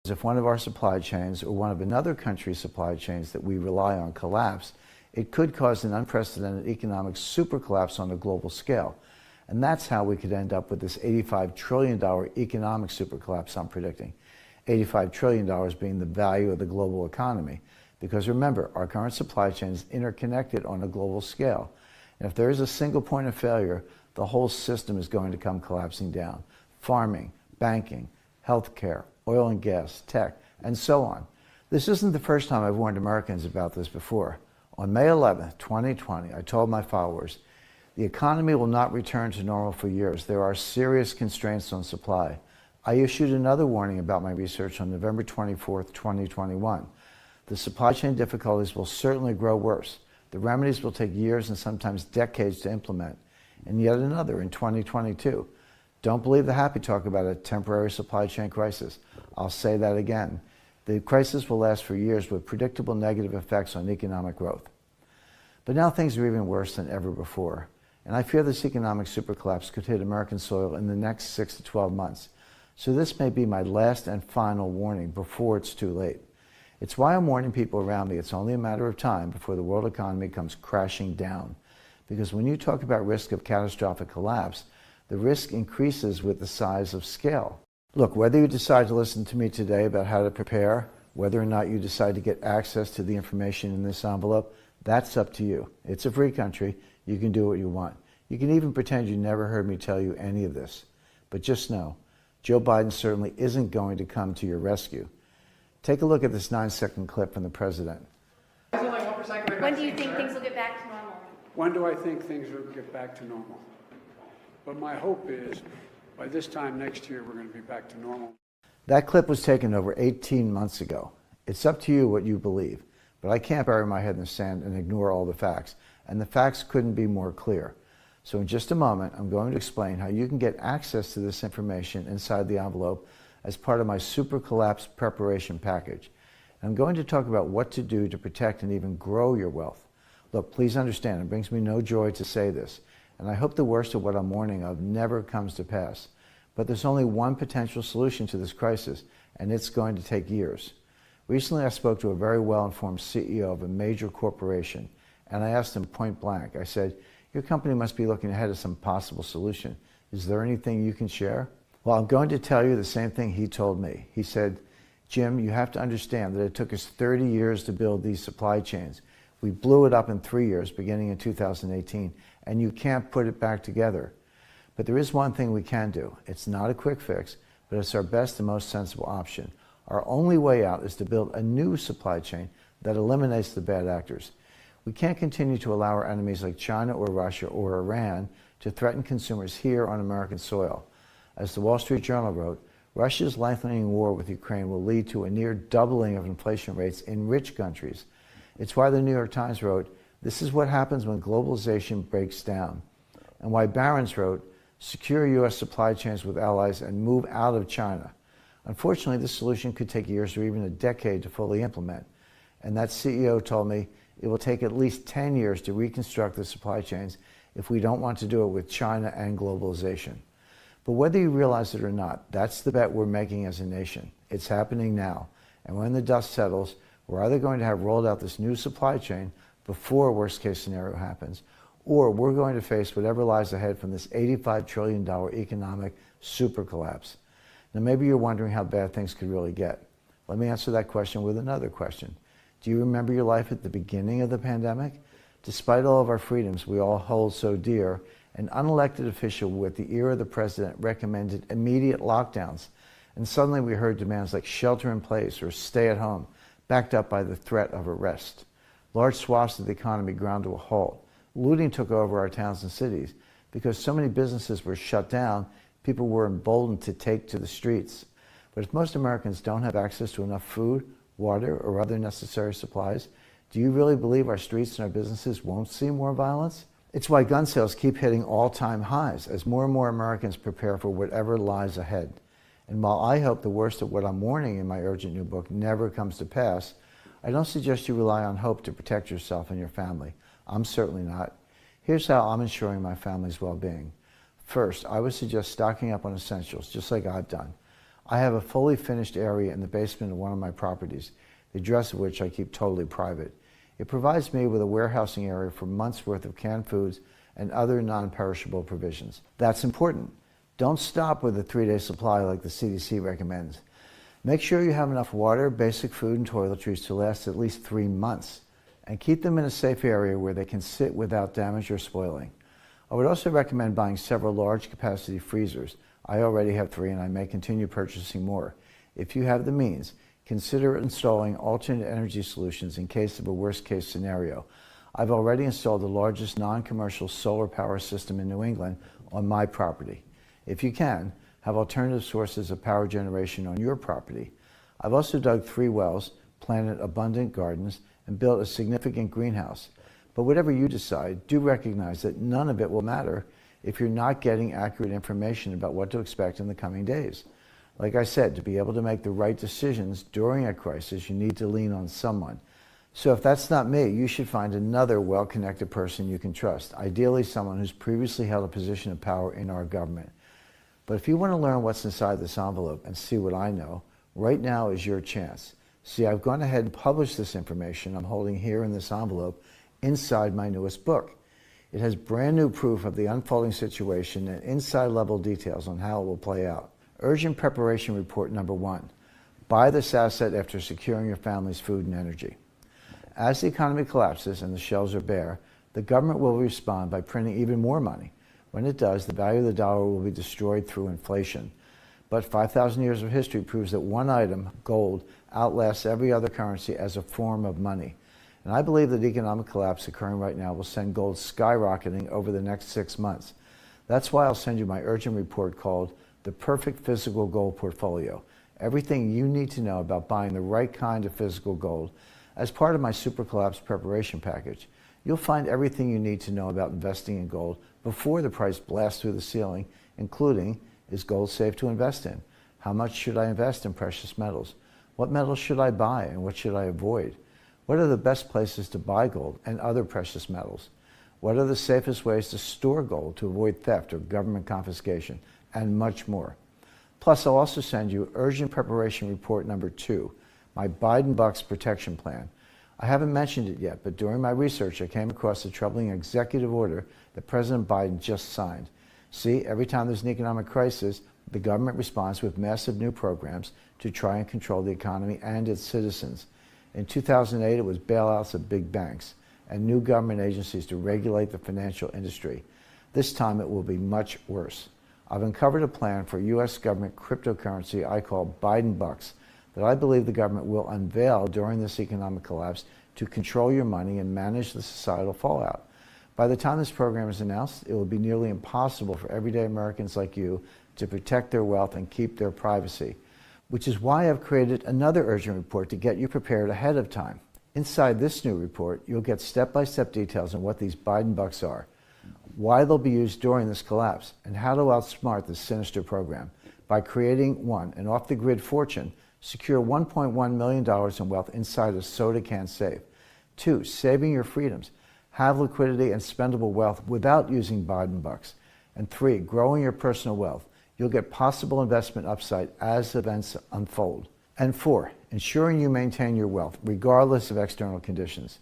If one of our supply chains or one of another country's supply chains that we rely on collapse, it could cause an unprecedented economic super collapse on a global scale. And that's how we could end up with this $85 trillion economic super collapse I'm predicting. $85 trillion being the value of the global economy. Because remember, our current supply chain is interconnected on a global scale. And if there is a single point of failure, the whole system is going to come collapsing down. Farming, banking, healthcare, oil and gas, tech, and so on. This isn't the first time I've warned Americans about this before. On May 11, 2020, I told my followers, the economy will not return to normal for years. There are serious constraints on supply. I issued another warning about my research on November 24, 2021. The supply chain difficulties will certainly grow worse. The remedies will take years and sometimes decades to implement. And yet another in 2022. Don't believe the happy talk about a temporary supply chain crisis. I'll say that again. The crisis will last for years with predictable negative effects on economic growth. But now things are even worse than ever before. And I fear this economic super collapse could hit American soil in the next 6 to 12 months. So this may be my last and final warning before it's too late. It's why I'm warning people around me it's only a matter of time before the world economy comes crashing down. Because when you talk about risk of catastrophic collapse, the risk increases with the size of scale. Look, whether you decide to listen to me today about how to prepare, whether or not you decide to get access to the information in this envelope, that's up to you. It's a free country. You can do what you want. You can even pretend you never heard me tell you any of this. But just know, Joe Biden certainly isn't going to come to your rescue. Take a look at this 9-second clip from the president. When do you think things will get back to normal? When do I think things will get back to normal? But my hope is by this time next year, we're going to be back to normal. That clip was taken over 18 months ago. It's up to you what you believe, but I can't bury my head in the sand and ignore all the facts, and the facts couldn't be more clear. So in just a moment, I'm going to explain how you can get access to this information inside the envelope as part of my super collapse preparation package. And I'm going to talk about what to do to protect and even grow your wealth. Look, please understand, it brings me no joy to say this, and I hope the worst of what I'm warning of never comes to pass. But there's only one potential solution to this crisis, and it's going to take years. Recently, I spoke to a very well-informed CEO of a major corporation, and I asked him point blank. I said, your company must be looking ahead at some possible solution. Is there anything you can share? Well, I'm going to tell you the same thing he told me. He said, Jim, you have to understand that it took us 30 years to build these supply chains. We blew it up in 3 years, beginning in 2018, and you can't put it back together. But there is one thing we can do. It's not a quick fix, but it's our best and most sensible option. Our only way out is to build a new supply chain that eliminates the bad actors. We can't continue to allow our enemies like China or Russia or Iran to threaten consumers here on American soil. As the Wall Street Journal wrote, Russia's lengthening war with Ukraine will lead to a near doubling of inflation rates in rich countries. It's why the New York Times wrote, this is what happens when globalization breaks down. And why Barron's wrote, secure U.S. supply chains with allies and move out of China. Unfortunately, this solution could take years or even a decade to fully implement. And that CEO told me it will take at least 10 years to reconstruct the supply chains if we don't want to do it with China and globalization. But whether you realize it or not, that's the bet we're making as a nation. It's happening now. And when the dust settles, we're either going to have rolled out this new supply chain before a worst-case scenario happens, or we're going to face whatever lies ahead from this $85 trillion economic super collapse. Now, maybe you're wondering how bad things could really get. Let me answer that question with another question. Do you remember your life at the beginning of the pandemic? Despite all of our freedoms we all hold so dear, an unelected official with the ear of the president recommended immediate lockdowns, and suddenly we heard demands like shelter in place or stay at home, backed up by the threat of arrest. Large swaths of the economy ground to a halt. Looting took over our towns and cities. Because so many businesses were shut down, people were emboldened to take to the streets. But if most Americans don't have access to enough food, water, or other necessary supplies, do you really believe our streets and our businesses won't see more violence? It's why gun sales keep hitting all-time highs as more and more Americans prepare for whatever lies ahead. And while I hope the worst of what I'm warning in my urgent new book never comes to pass, I don't suggest you rely on hope to protect yourself and your family. I'm certainly not. Here's how I'm ensuring my family's well-being. First, I would suggest stocking up on essentials, just like I've done. I have a fully finished area in the basement of one of my properties, the address of which I keep totally private. It provides me with a warehousing area for months' worth of canned foods and other non-perishable provisions. That's important. Don't stop with a 3-day supply like the CDC recommends. Make sure you have enough water, basic food, and toiletries to last at least 3 months, and keep them in a safe area where they can sit without damage or spoiling. I would also recommend buying several large capacity freezers. I already have 3 and I may continue purchasing more. If you have the means, consider installing alternate energy solutions in case of a worst case scenario. I've already installed the largest non-commercial solar power system in New England on my property. If you can, have alternative sources of power generation on your property. I've also dug 3 wells, planted abundant gardens, and built a significant greenhouse. But whatever you decide, do recognize that none of it will matter if you're not getting accurate information about what to expect in the coming days. Like I said, to be able to make the right decisions during a crisis, you need to lean on someone. So if that's not me, you should find another well-connected person you can trust, ideally someone who's previously held a position of power in our government. But if you want to learn what's inside this envelope and see what I know, right now is your chance. See, I've gone ahead and published this information I'm holding here in this envelope inside my newest book. It has brand new proof of the unfolding situation and inside level details on how it will play out. Urgent Preparation Report number 1. Buy this asset after securing your family's food and energy. As the economy collapses and the shelves are bare, the government will respond by printing even more money. When it does, the value of the dollar will be destroyed through inflation. But 5,000 years of history proves that one item, gold, outlasts every other currency as a form of money. And I believe that economic collapse occurring right now will send gold skyrocketing over the next 6 months. That's why I'll send you my urgent report called The Perfect Physical Gold Portfolio. Everything you need to know about buying the right kind of physical gold as part of my Super Collapse preparation package. You'll find everything you need to know about investing in gold before the price blasts through the ceiling, including, is gold safe to invest in? How much should I invest in precious metals? What metals should I buy and what should I avoid? What are the best places to buy gold and other precious metals? What are the safest ways to store gold to avoid theft or government confiscation? And much more. Plus, I'll also send you Urgent Preparation Report number 2, my Biden Bucks Protection Plan. I haven't mentioned it yet, but during my research, I came across a troubling executive order that President Biden just signed. See, every time there's an economic crisis, the government responds with massive new programs to try and control the economy and its citizens. In 2008, it was bailouts of big banks and new government agencies to regulate the financial industry. This time, it will be much worse. I've uncovered a plan for U.S. government cryptocurrency I call Biden Bucks that I believe the government will unveil during this economic collapse to control your money and manage the societal fallout. By the time this program is announced, it will be nearly impossible for everyday Americans like you to protect their wealth and keep their privacy, which is why I've created another urgent report to get you prepared ahead of time. Inside this new report, you'll get step-by-step details on what these Biden Bucks are, why they'll be used during this collapse, and how to outsmart this sinister program by creating, 1, an off-the-grid fortune. Secure $1.1 million in wealth inside a soda can safe. 2, saving your freedoms. Have liquidity and spendable wealth without using Biden Bucks. And 3, growing your personal wealth. You'll get possible investment upside as events unfold. And 4, ensuring you maintain your wealth regardless of external conditions.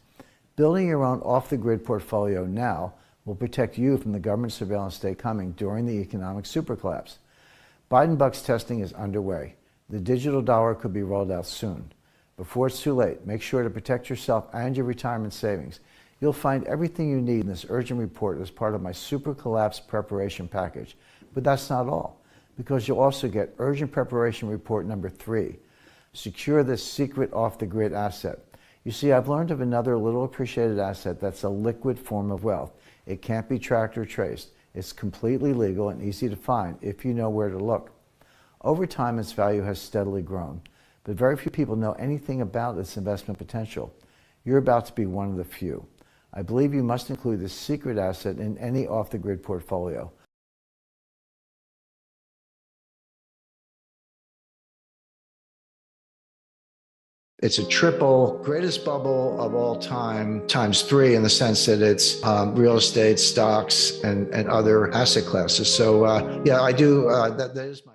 Building your own off-the-grid portfolio now will protect you from the government surveillance day coming during the economic super collapse. Biden Bucks testing is underway. The digital dollar could be rolled out soon. Before it's too late, make sure to protect yourself and your retirement savings. You'll find everything you need in this urgent report as part of my Super Collapse preparation package. But that's not all, because you'll also get Urgent Preparation Report number 3. Secure this secret off-the-grid asset. You see, I've learned of another little appreciated asset that's a liquid form of wealth. It can't be tracked or traced. It's completely legal and easy to find if you know where to look. Over time, its value has steadily grown, but very few people know anything about its investment potential. You're about to be one of the few. I believe you must include this secret asset in any off-the-grid portfolio. It's a triple greatest bubble of all time times 3 in the sense that it's real estate, stocks, and other asset classes. So yeah, I do. That is my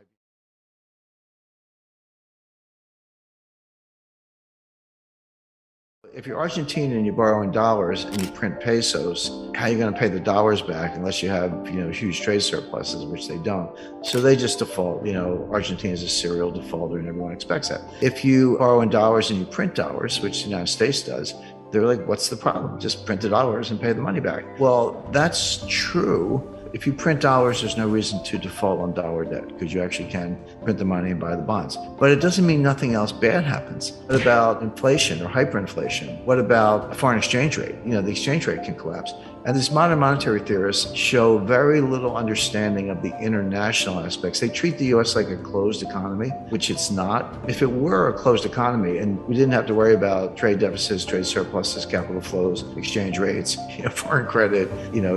If you're Argentine and you borrow in dollars and you print pesos, how are you going to pay the dollars back unless you have, huge trade surpluses, which they don't. So they just default. Argentina is a serial defaulter and everyone expects that. If you borrow in dollars and you print dollars, which the United States does, they're like, what's the problem? Just print the dollars and pay the money back. Well, that's true. If you print dollars, there's no reason to default on dollar debt because you actually can print the money and buy the bonds. But it doesn't mean nothing else bad happens. What about inflation or hyperinflation? What about a foreign exchange rate? The exchange rate can collapse. And these modern monetary theorists show very little understanding of the international aspects. They treat the US like a closed economy, which it's not. If it were a closed economy and we didn't have to worry about trade deficits, trade surpluses, capital flows, exchange rates, foreign credit,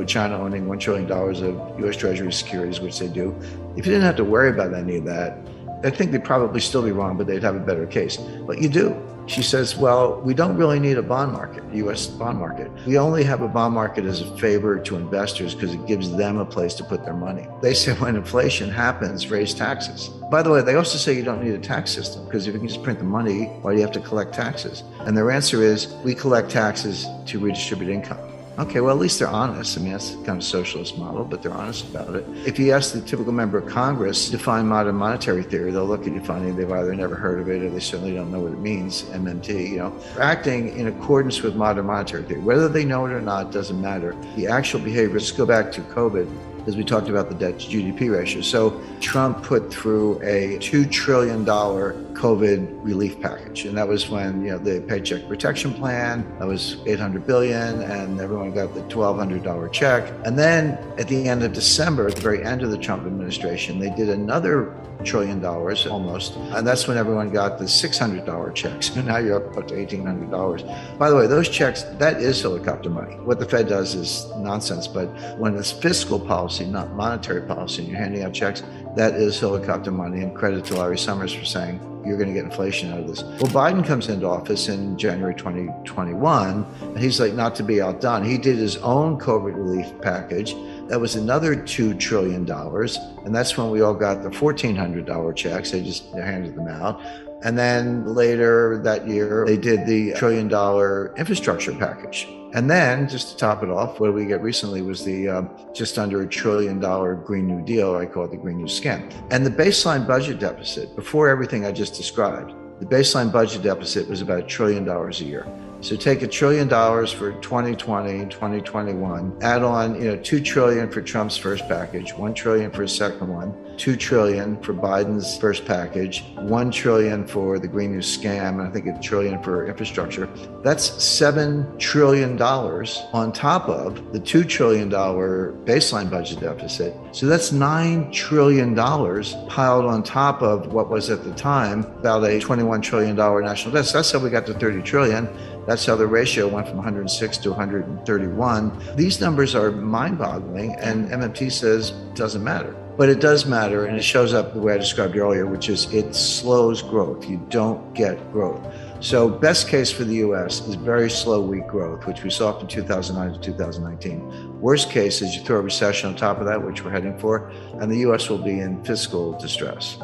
China owning $1 trillion of US Treasury securities, which they do. If you didn't have to worry about any of that, I think they'd probably still be wrong, but they'd have a better case. But you do. She says, well, we don't really need a bond market, US bond market. We only have a bond market as a favor to investors because it gives them a place to put their money. They say when inflation happens, raise taxes. By the way, they also say you don't need a tax system because if you can just print the money, why do you have to collect taxes? And their answer is, we collect taxes to redistribute income. Okay, well, at least they're honest. That's kind of a socialist model, but they're honest about it. If you ask the typical member of Congress to define modern monetary theory, they'll look at you funny. They've either never heard of it or they certainly don't know what it means, MMT, Acting in accordance with modern monetary theory. Whether they know it or not doesn't matter. The actual behavior, let's go back to COVID, as we talked about the debt to GDP ratio. So Trump put through a $2 trillion COVID relief package. And that was when, the Paycheck Protection Plan, that was $800 billion, and everyone got the $1,200 check. And then at the end of December, at the very end of the Trump administration, they did another $1 trillion almost. And that's when everyone got the $600 checks. And now you're up to $1,800. By the way, those checks, that is helicopter money. What the Fed does is nonsense. But when it's fiscal policy, not monetary policy, and you're handing out checks, that is helicopter money. And credit to Larry Summers for saying, you're going to get inflation out of this. Well, Biden comes into office in January 2021, and he's like, not to be outdone. He did his own COVID relief package. That was another $2 trillion. And that's when we all got the $1,400 checks. They just handed them out. And then later that year, they did the $1 trillion infrastructure package. And then, just to top it off, what we get recently was the just under $1 trillion Green New Deal, I call it the Green New Scam. And the baseline budget deficit, before everything I just described, the baseline budget deficit was about $1 trillion a year. So take $1 trillion for 2020, 2021, add on, $2 trillion for Trump's first package, $1 trillion for his second one, $2 trillion for Biden's first package, $1 trillion for the Green New Scam, and I think $1 trillion for infrastructure. That's $7 trillion on top of the $2 trillion baseline budget deficit. So that's $9 trillion piled on top of what was at the time about a $21 trillion national debt. So that's how we got to 30 trillion. That's how the ratio went from 106 to 131. These numbers are mind-boggling, and MMT says it doesn't matter. But it does matter, and it shows up the way I described earlier, which is it slows growth. You don't get growth. So best case for the U.S. is very slow, weak growth, which we saw from 2009 to 2019. Worst case is you throw a recession on top of that, which we're heading for, and the U.S. will be in fiscal distress.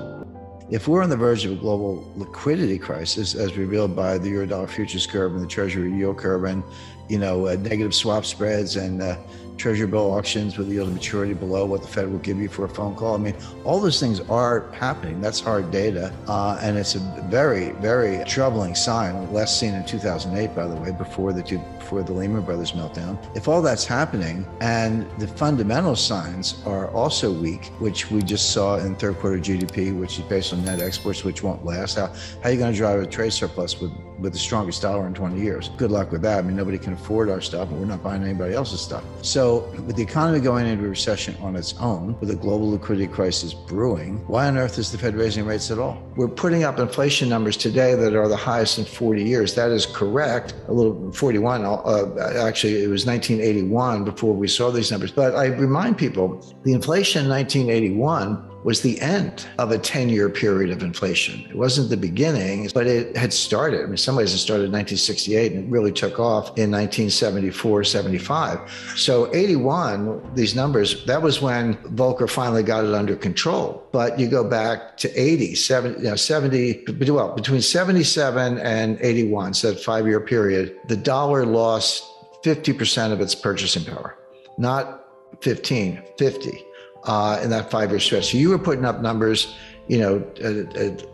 If we're on the verge of a global liquidity crisis, as revealed by the Eurodollar futures curve and the Treasury yield curve and, negative swap spreads and Treasury bill auctions with the yield to maturity below what the Fed will give you for a phone call. All those things are happening. That's hard data. And it's a very, very troubling sign, last seen in 2008, by the way, before the Lehman Brothers meltdown. If all that's happening and the fundamental signs are also weak, which we just saw in third quarter GDP, which is based on net exports, which won't last, how are you going to drive a trade surplus with the strongest dollar in 20 years? Good luck with that. Nobody can afford our stuff, and we're not buying anybody else's stuff. So with the economy going into a recession on its own, with a global liquidity crisis brewing, why on earth is the Fed raising rates at all? We're putting up inflation numbers today that are the highest in 40 years. That is correct. A little 41. Actually, it was 1981 before we saw these numbers. But I remind people, the inflation in 1981 was the end of a 10-year period of inflation. It wasn't the beginning, but it had started. I mean, in some ways it started in 1968 and it really took off in 1974, 75. So 81, these numbers, that was when Volcker finally got it under control. But you go back to 80, 70, well, between 77 and 81, so that 5-year period, the dollar lost 50% of its purchasing power, not 15, 50 in that 5-year stretch. So you were putting up numbers, 10%,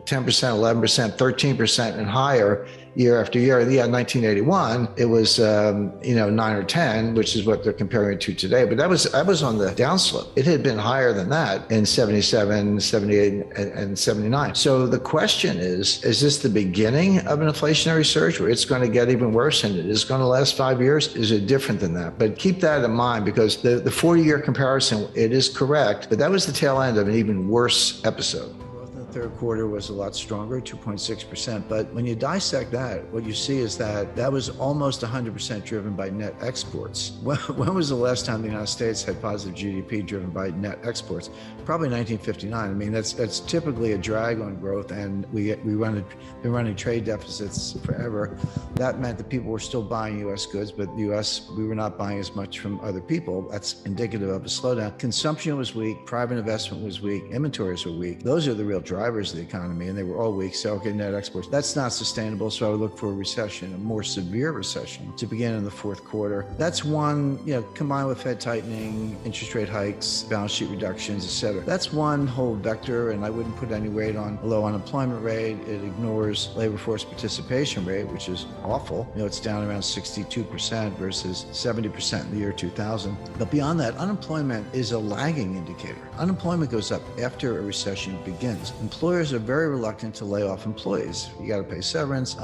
11%, 13% and higher year after year. Yeah, in 1981, it was, 9 or 10, which is what they're comparing it to today. But that was on the downslope. It had been higher than that in 77, 78, and 79. So the question is this the beginning of an inflationary surge where it's going to get even worse and it is going to last 5 years? Is it different than that? But keep that in mind, because the 40-year comparison, it is correct, but that was the tail end of an even worse episode. Third quarter was a lot stronger, 2.6%. But when you dissect that, what you see is that was almost 100% driven by net exports. When was the last time the United States had positive GDP driven by net exports? Probably 1959. I mean, that's typically a drag on growth, and we've been running trade deficits forever. That meant that people were still buying U.S. goods, but the U.S., we were not buying as much from other people. That's indicative of a slowdown. Consumption was weak, private investment was weak, inventories were weak. Those are the real drivers of the economy, and they were all weak. So, okay, net exports, that's not sustainable. So I would look for a recession, a more severe recession to begin in the fourth quarter. That's one, combined with Fed tightening, interest rate hikes, balance sheet reductions, et cetera. That's one whole vector, and I wouldn't put any weight on a low unemployment rate. It ignores labor force participation rate, which is awful. It's down around 62% versus 70% in the year 2000. But beyond that, unemployment is a lagging indicator. Unemployment goes up after a recession begins. Employers are very reluctant to lay off employees. You got to pay severance.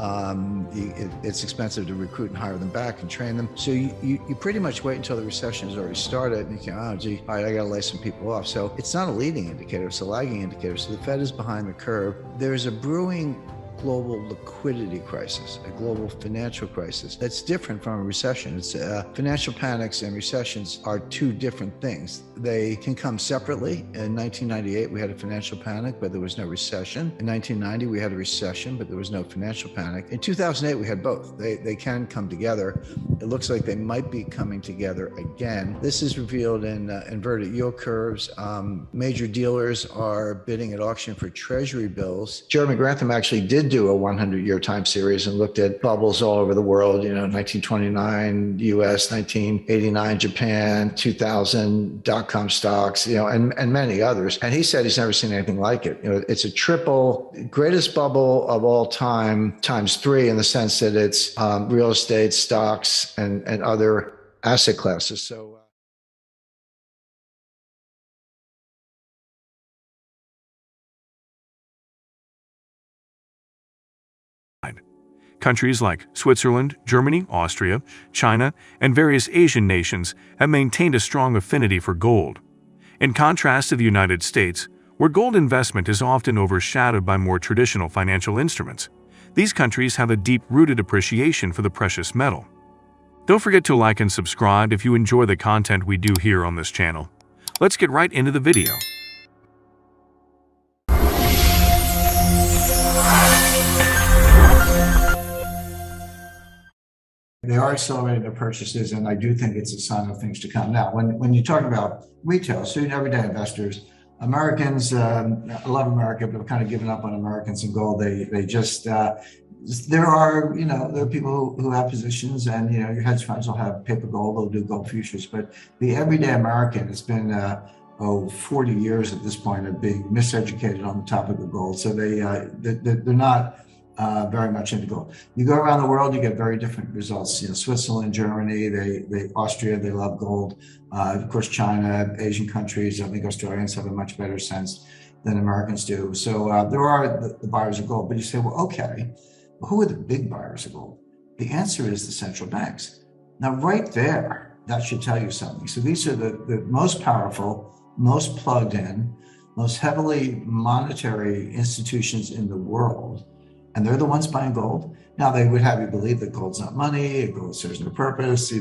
It's expensive to recruit and hire them back and train them. So you pretty much wait until the recession has already started, and you can, all right, I got to lay some people off. So it's not a leading indicator, it's a lagging indicator. So the Fed is behind the curve. There's a brewing global liquidity crisis, a global financial crisis that's different from a recession. It's financial panics and recessions are two different things. They can come separately. In 1998, we had a financial panic, but there was no recession. In 1990, we had a recession, but there was no financial panic. In 2008, we had both. They can come together. It looks like they might be coming together again. This is revealed in inverted yield curves. Major dealers are bidding at auction for treasury bills. Jeremy Grantham actually did do a 100-year time series and looked at bubbles all over the world, 1929 US, 1989 Japan, 2000 dot-com stocks, and many others. And he said he's never seen anything like it. It's a triple greatest bubble of all time times 3 in the sense that it's real estate, stocks, and other asset classes. So. Countries like Switzerland, Germany, Austria, China, and various Asian nations have maintained a strong affinity for gold. In contrast to the United States, where gold investment is often overshadowed by more traditional financial instruments, these countries have a deep-rooted appreciation for the precious metal. Don't forget to like and subscribe if you enjoy the content we do here on this channel. Let's get right into the video. They are accelerating their purchases, and I do think it's a sign of things to come. Now, when you talk about retail, student everyday investors, Americans, I love America, but I've kind of given up on Americans and gold. They just, there are people who have positions, and, your hedge funds will have paper gold, they'll do gold futures, but the everyday American has been, 40 years at this point of being miseducated on the topic of gold. So they're not very much into gold. You go around the world, you get very different results. Switzerland, Germany, Austria, they love gold. Of course, China, Asian countries, I think Australians have a much better sense than Americans do. So there are the buyers of gold. But you say, well, okay, who are the big buyers of gold? The answer is the central banks. Now, right there, that should tell you something. So these are the most powerful, most plugged in, most heavily monetary institutions in the world. And they're the ones buying gold. Now, they would have you believe that gold's not money, gold serves no purpose,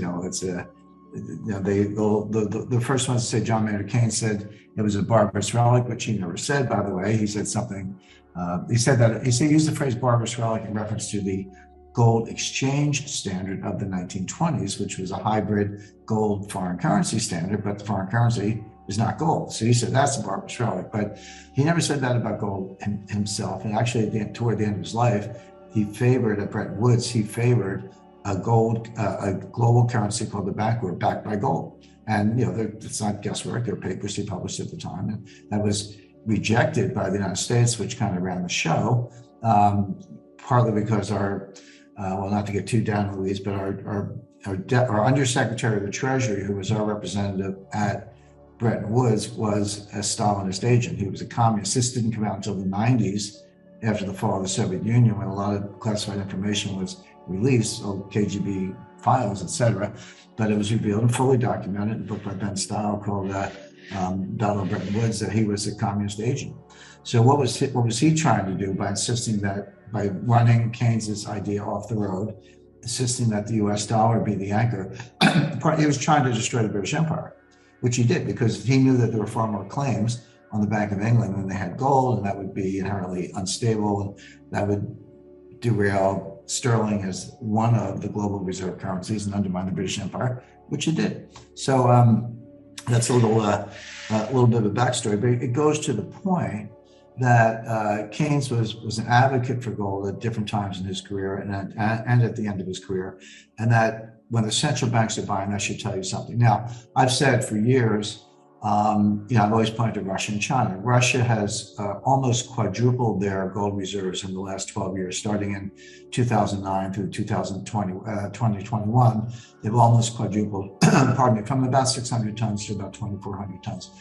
the first ones to say, John Maynard Keynes said it was a barbarous relic, which he never said, by the way. He said something, he used the phrase barbarous relic in reference to the gold exchange standard of the 1920s, which was a hybrid gold foreign currency standard, but the foreign currency is not gold. So he said that's a barbarous relic, but he never said that about gold himself. And actually, toward the end of his life, he favored, at Bretton Woods, he favored a global currency called the backward, backed by gold. And, it's not guesswork. There were papers he published at the time, and that was rejected by the United States, which kind of ran the show, partly because not to get too down in the weeds, but our Undersecretary of the Treasury, who was our representative at Bretton Woods, was a Stalinist agent. He was a communist. This didn't come out until the 90s, after the fall of the Soviet Union, when a lot of classified information was released, KGB files, etc. But it was revealed and fully documented in a book by Ben Style called Battle of Bretton Woods, that he was a communist agent. So what was he trying to do by insisting that, by running Keynes's idea off the road, insisting that the US dollar be the anchor? He was trying to destroy the British Empire, which he did, because he knew that there were far more claims on the Bank of England than they had gold, and that would be inherently unstable, and that would derail sterling as one of the global reserve currencies and undermine the British Empire, which it did. So that's a little bit of a backstory, but it goes to the point that Keynes was an advocate for gold at different times in his career and at the end of his career, and that when the central banks are buying, that should tell you something. Now, I've said for years, I've always pointed to Russia and China. Russia has almost quadrupled their gold reserves in the last 12 years, starting in 2009 through 2021. They've almost quadrupled, from about 600 tons to about 2,400 tons.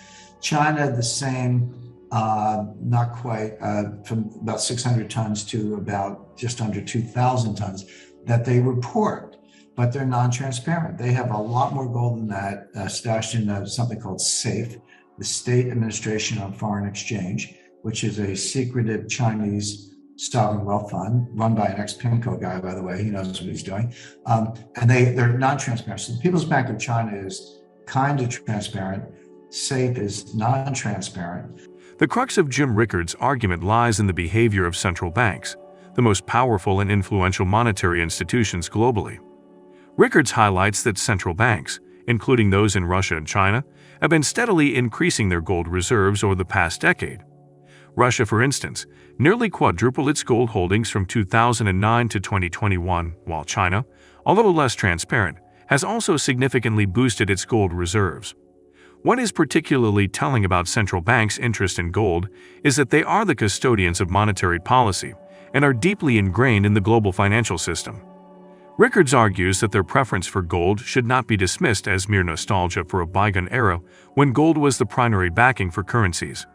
China, the same, not quite, from about 600 tons to about just under 2,000 tons that they report, but they're non-transparent. They have a lot more gold than that stashed in something called SAFE, the State Administration on Foreign Exchange, which is a secretive Chinese sovereign wealth fund run by an ex-PIMCO guy, by the way. He knows what he's doing. And they're non-transparent. So the People's Bank of China is kind of transparent. SAFE is non-transparent. The crux of Jim Rickards' argument lies in the behavior of central banks, the most powerful and influential monetary institutions globally. Rickards highlights that central banks, including those in Russia and China, have been steadily increasing their gold reserves over the past decade. Russia, for instance, nearly quadrupled its gold holdings from 2009 to 2021, while China, although less transparent, has also significantly boosted its gold reserves. What is particularly telling about central banks' interest in gold is that they are the custodians of monetary policy and are deeply ingrained in the global financial system. Rickards argues that their preference for gold should not be dismissed as mere nostalgia for a bygone era when gold was the primary backing for currencies.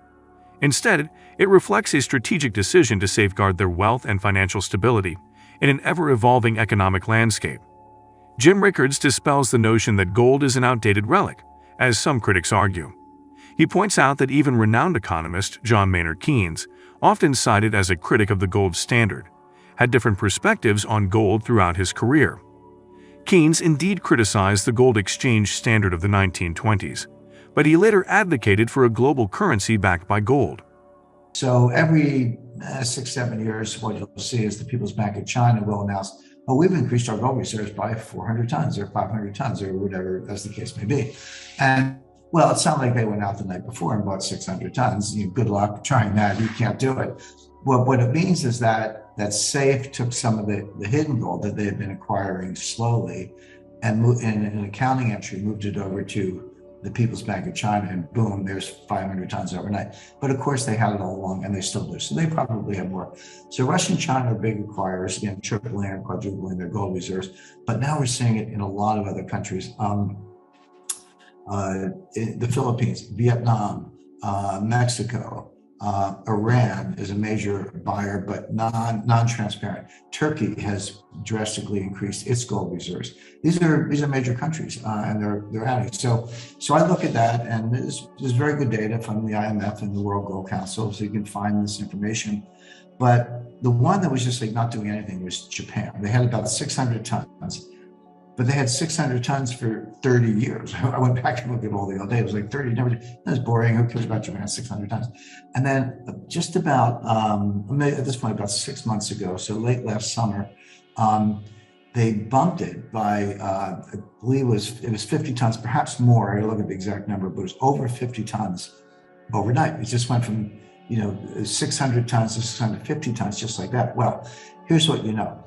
Instead, it reflects a strategic decision to safeguard their wealth and financial stability in an ever-evolving economic landscape. Jim Rickards dispels the notion that gold is an outdated relic, as some critics argue. He points out that even renowned economist John Maynard Keynes, often cited as a critic of the gold standard, had different perspectives on gold throughout his career. Keynes indeed criticized the gold exchange standard of the 1920s, but he later advocated for a global currency backed by gold. So every 6-7 years, what you'll see is the People's Bank of China will announce, we've increased our gold reserves by 400 tons or 500 tons or whatever, as the case may be. And well, it sounded like they went out the night before and bought 600 tons. Good luck trying that. You can't do it. Well, what it means is that SAFE took some of the hidden gold that they had been acquiring slowly and in an accounting entry moved it over to the People's Bank of China, and boom, there's 500 tons overnight. But of course, they had it all along, and they still do. So they probably have more. So Russia and China are big acquirers, again, tripling or quadrupling their gold reserves. But now we're seeing it in a lot of other countries. The Philippines, Vietnam, Mexico, Iran is a major buyer, but non-transparent. Turkey has drastically increased its gold reserves. These are major countries, and they're adding. So I look at that, and there's very good data from the IMF and the World Gold Council, so you can find this information. But the one that was just like not doing anything was Japan. They had about 600 tons but they had 600 tons for 30 years. I went back and looked at all the old data. It was like 30, never, that's boring. Who cares about Japan, 600 tons? And then just about, at this point, about 6 months ago, so late last summer, they bumped it by, I believe it was 50 tons, perhaps more. I gotta look at the exact number, but it was over 50 tons overnight. It just went from, 600 tons to 650 tons, just like that. Well, here's what you know.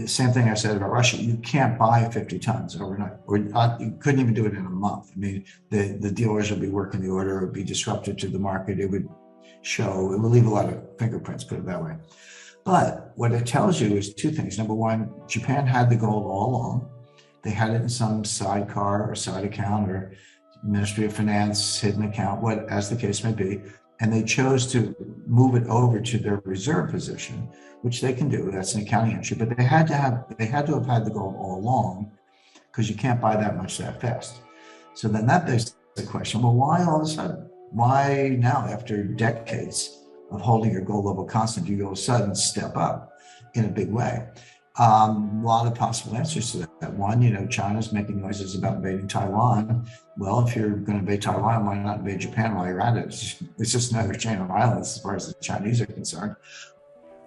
Same thing I said about Russia. You can't buy 50 tons overnight, or you couldn't even do it in a month. I mean, the dealers would be working the order, it would be disruptive to the market. It would leave a lot of fingerprints, put it that way. But what it tells you is two things. Number one, Japan had the gold all along. They had it in some sidecar or side account or Ministry of Finance hidden account, as the case may be. And they chose to move it over to their reserve position, which they can do. That's an accounting entry. But they had to have had the gold all along, because you can't buy that much that fast. So then that begs the question, well, why all of a sudden? Why now, after decades of holding your gold level constant, you all of a sudden step up in a big way? A lot of possible answers to that. One, China's making noises about invading Taiwan. Well, if you're going to invade Taiwan, why not invade Japan while you're at it? It's just another chain of islands as far as the Chinese are concerned.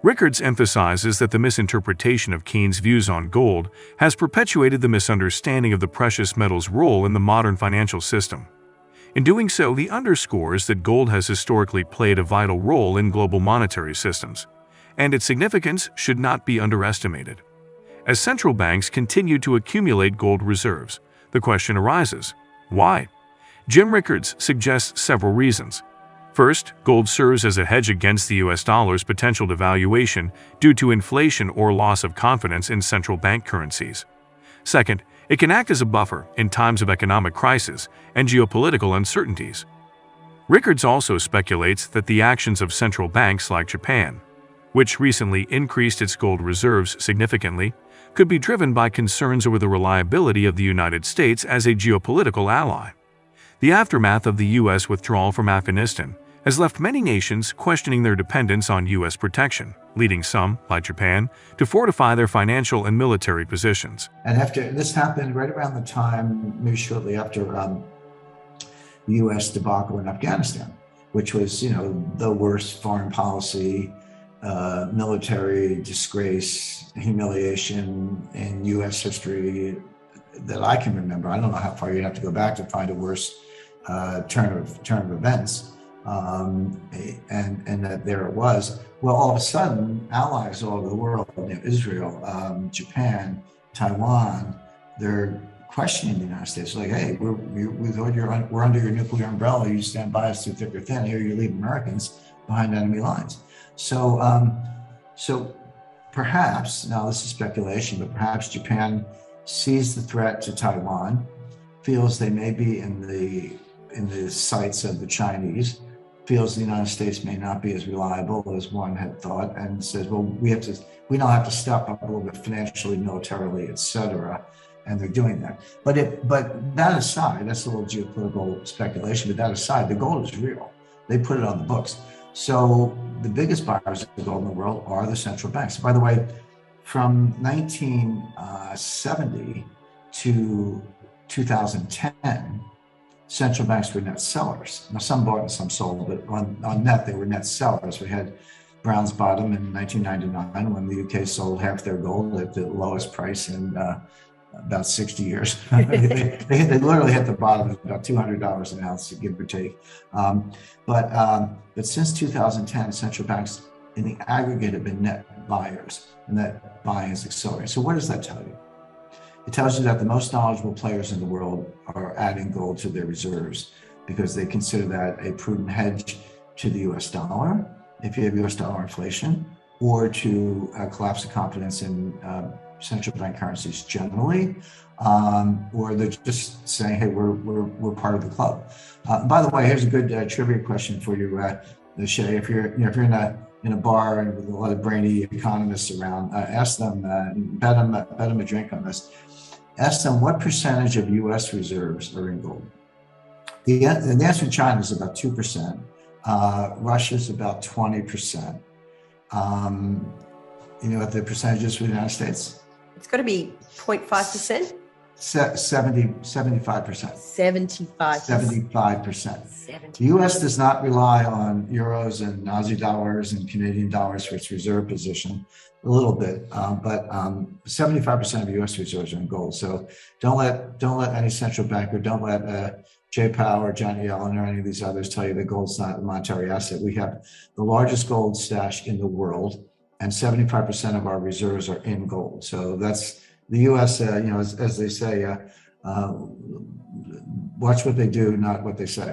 Rickards emphasizes that the misinterpretation of Keynes' views on gold has perpetuated the misunderstanding of the precious metal's role in the modern financial system. In doing so, he underscores that gold has historically played a vital role in global monetary systems, and its significance should not be underestimated. As central banks continue to accumulate gold reserves, the question arises, why? Jim Rickards suggests several reasons. First, gold serves as a hedge against the US dollar's potential devaluation due to inflation or loss of confidence in central bank currencies. Second, it can act as a buffer in times of economic crisis and geopolitical uncertainties. Rickards also speculates that the actions of central banks like Japan, which recently increased its gold reserves significantly, could be driven by concerns over the reliability of the United States as a geopolitical ally. The aftermath of the U.S. withdrawal from Afghanistan has left many nations questioning their dependence on U.S. protection, leading some, like Japan, to fortify their financial and military positions. And after this happened right around the time, maybe shortly after the U.S. debacle in Afghanistan, which was, the worst foreign policy, military disgrace, humiliation in U.S. history that I can remember. I don't know how far you'd have to go back to find a worse turn of events, and that there it was. Well, all of a sudden, allies all over the world, Israel, Japan, Taiwan, they're questioning the United States. Like, hey, we're under your nuclear umbrella. You stand by us through thick or thin. Here you leave Americans behind enemy lines. So perhaps, now this is speculation, but perhaps Japan sees the threat to Taiwan, feels they may be in the sights of the Chinese, feels the United States may not be as reliable as one had thought, and says, well, we now have to step up a little bit financially, militarily, etc. And they're doing that. But that aside, that's a little geopolitical speculation, but that aside, the gold is real. They put it on the books. So the biggest buyers of gold in the world are the central banks. By the way, from 1970 to 2010, central banks were net sellers. Now, some bought and some sold, but on net, they were net sellers. We had Brown's bottom in 1999 when the UK sold half their gold at the lowest price in about 60 years. they literally hit the bottom at about $200 an ounce, give or take. But since 2010, central banks in the aggregate have been net buyers, and that buying is accelerating. So what does that tell you? It tells you that the most knowledgeable players in the world are adding gold to their reserves because they consider that a prudent hedge to the US dollar, if you have US dollar inflation, or to collapse the confidence in central bank currencies generally, or they're just saying, hey, we're part of the club. By the way, here's a good trivia question for you, Shay. If you're in a bar and with a lot of brainy economists around, ask them, bet them a drink on this. Ask them what percentage of U.S. reserves are in gold. The answer in China is about 2%. Russia's about 20%. You know what the percentage is for the United States? It's got to be 0.5%. 75%. 75. 75%. The U.S. does not rely on euros and Aussie dollars and Canadian dollars for its reserve position, a little bit, but 75% of U.S. reserves are in gold. So don't let any central banker, don't let Jay Powell or Janet Yellen or any of these others tell you that gold's not a monetary asset. We have the largest gold stash in the world, and 75% of our reserves are in gold. So that's the U.S. As they say, watch what they do, not what they say.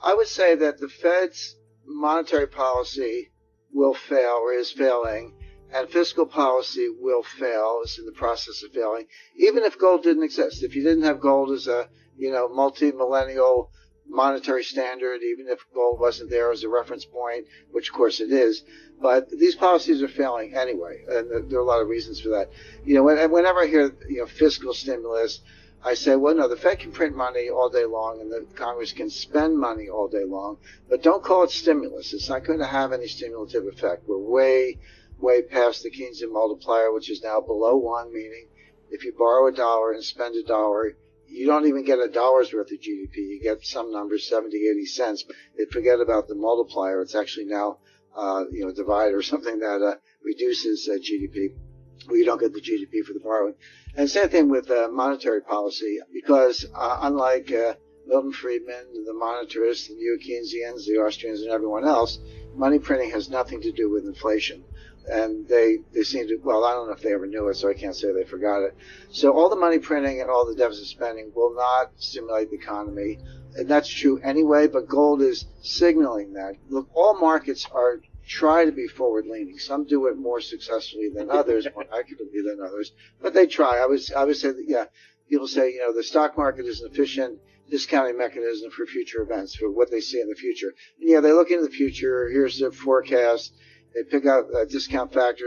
I would say that the Fed's monetary policy will fail or is failing, and fiscal policy will fail, is in the process of failing, even if gold didn't exist. If you didn't have gold as a multi-millennial monetary standard, even if gold wasn't there as a reference point, which of course it is, but these policies are failing anyway, and there are a lot of reasons for that. Whenever I hear fiscal stimulus, I say, well, no, the Fed can print money all day long and the Congress can spend money all day long, but don't call it stimulus. It's not going to have any stimulative effect. We're way past the Keynesian multiplier, which is now below 1, meaning if you borrow $1 and spend $1, you don't even get $1's worth of GDP. You get some numbers, 70, 80 cents. Forget about the multiplier. It's actually now, divide or something that reduces GDP. Well, you don't get the GDP for the borrowing. And same thing with monetary policy, because unlike Milton Friedman, the monetarists, the neo-Keynesians, the Austrians, and everyone else, money printing has nothing to do with inflation. And they seem to, well, I don't know if they ever knew it, so I can't say they forgot it. So all the money printing and all the deficit spending will not stimulate the economy. And that's true anyway, but gold is signaling that. Look, all markets try to be forward-leaning. Some do it more successfully than others, more accurately than others, but they try. I would say that, people say, the stock market is an efficient discounting mechanism for future events, for what they see in the future. And they look into the future. Here's the forecast. They pick out a discount factor.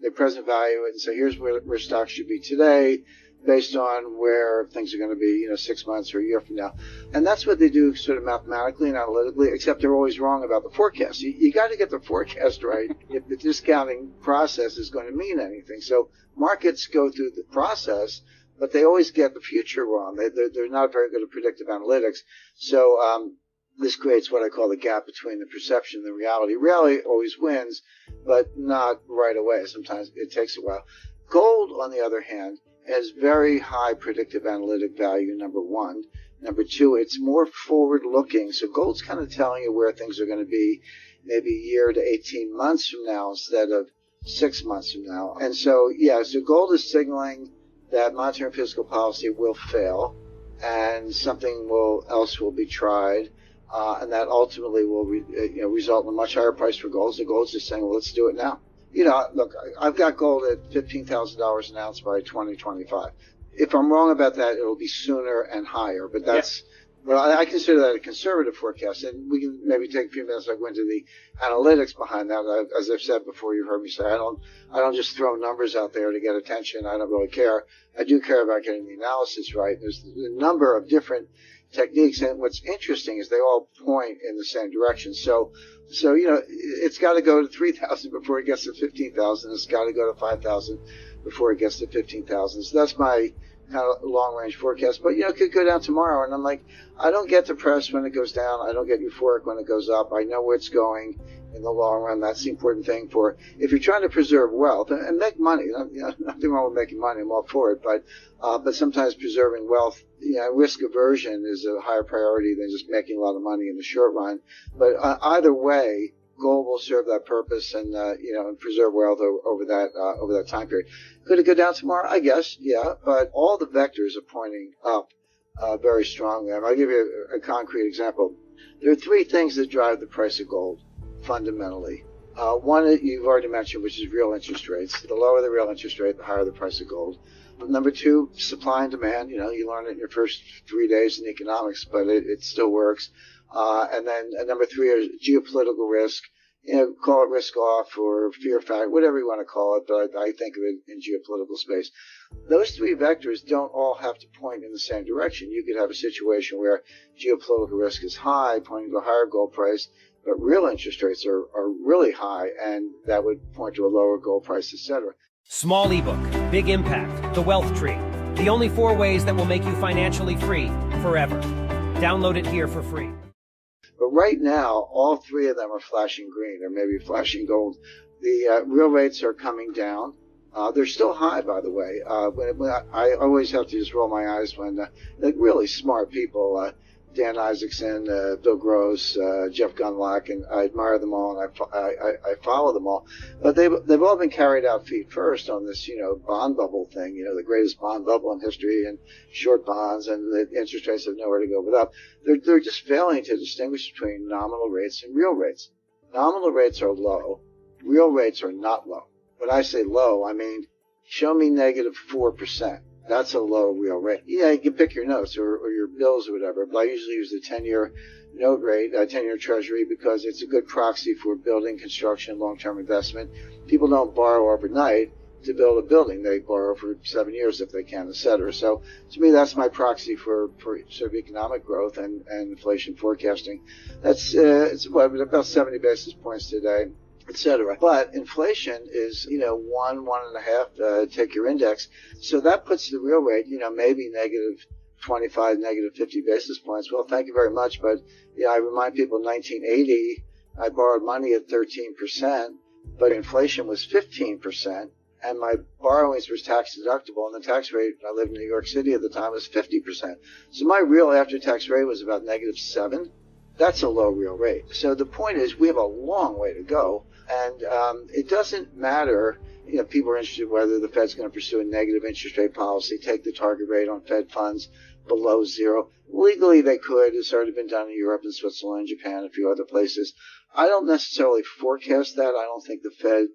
They present value it and say, here's where stocks should be today, based on where things are going to be, 6 months or a year from now. And that's what they do sort of mathematically and analytically, except they're always wrong about the forecast. You got to get the forecast right if the discounting process is going to mean anything. So markets go through the process, but they always get the future wrong. They're not very good at predictive analytics. So this creates what I call the gap between the perception and the reality. Reality always wins, but not right away. Sometimes it takes a while. Gold, on the other hand, has very high predictive analytic value, number one. Number two, it's more forward-looking. So gold's kind of telling you where things are going to be maybe a year to 18 months from now instead of 6 months from now. And so, so gold is signaling that monetary and fiscal policy will fail and something else will be tried. And that ultimately will result in a much higher price for gold. So gold's just saying, well, let's do it now. Look, I've got gold at $15,000 an ounce by 2025. If I'm wrong about that, it'll be sooner and higher. But that's, well, I consider that a conservative forecast. And we can maybe take a few minutes to go into the analytics behind that. As I've said before, you've heard me say, I don't just throw numbers out there to get attention. I don't really care. I do care about getting the analysis right. There's a number of different techniques, and what's interesting is they all point in the same direction. So it's got to go to 3,000 before it gets to 15,000. It's got to go to 5,000 before it gets to 15,000. So that's my kind of long-range forecast. But it could go down tomorrow, and I'm like, I don't get depressed when it goes down. I don't get euphoric when it goes up. I know where it's going in the long run. That's the important thing for if you're trying to preserve wealth and make money. Nothing wrong with making money. I'm all for it, but sometimes preserving wealth, risk aversion is a higher priority than just making a lot of money in the short run. But either way, gold will serve that purpose and and preserve wealth over that time period. Could it go down tomorrow? I guess, yeah. But all the vectors are pointing up very strongly. I'll give you a concrete example. There are three things that drive the price of gold fundamentally. One you've already mentioned, which is real interest rates. The lower the real interest rate, the higher the price of gold. Number two, supply and demand. You learn it in your first 3 days in economics, but it still works. And then number three is geopolitical risk, call it risk off or fear factor, whatever you want to call it, but I think of it in geopolitical space. Those three vectors don't all have to point in the same direction. You could have a situation where geopolitical risk is high, pointing to a higher gold price, but real interest rates are really high, and that would point to a lower gold price, etc. Small ebook, big impact, The Wealth Tree. The only 4 ways that will make you financially free forever. Download it here for free. But right now, all three of them are flashing green, or maybe flashing gold. The real rates are coming down. They're still high, by the way. I always have to just roll my eyes when really smart people, Dan Isaacson, Bill Gross, Jeff Gundlach, and I admire them all, and I follow them all. But they've all been carried out feet first on this, bond bubble thing, the greatest bond bubble in history, and short bonds, and the interest rates have nowhere to go but up. They're just failing to distinguish between nominal rates and real rates. Nominal rates are low. Real rates are not low. When I say low, I mean, show me negative 4%. That's a low real rate. Yeah, you can pick your notes or your bills or whatever, but I usually use the 10-year note rate, 10-year treasury, because it's a good proxy for building, construction, long-term investment. People don't borrow overnight to build a building. They borrow for 7 years if they can, et cetera. So to me, that's my proxy for sort of economic growth and inflation forecasting. That's it's about 70 basis points today, etc. But inflation is, 1.5, take your index. So that puts the real rate, maybe negative 25, negative 50 basis points. Well, thank you very much. But, I remind people in 1980, I borrowed money at 13%, but inflation was 15%. And my borrowings was tax deductible, and the tax rate, I lived in New York City at the time, was 50%. So my real after-tax rate was about negative 7. That's a low real rate. So the point is, we have a long way to go. And it doesn't matter, people are interested whether the Fed's going to pursue a negative interest rate policy, take the target rate on Fed funds below 0. Legally, they could. It's already been done in Europe and Switzerland, Japan, a few other places. I don't necessarily forecast that. I don't think the Fed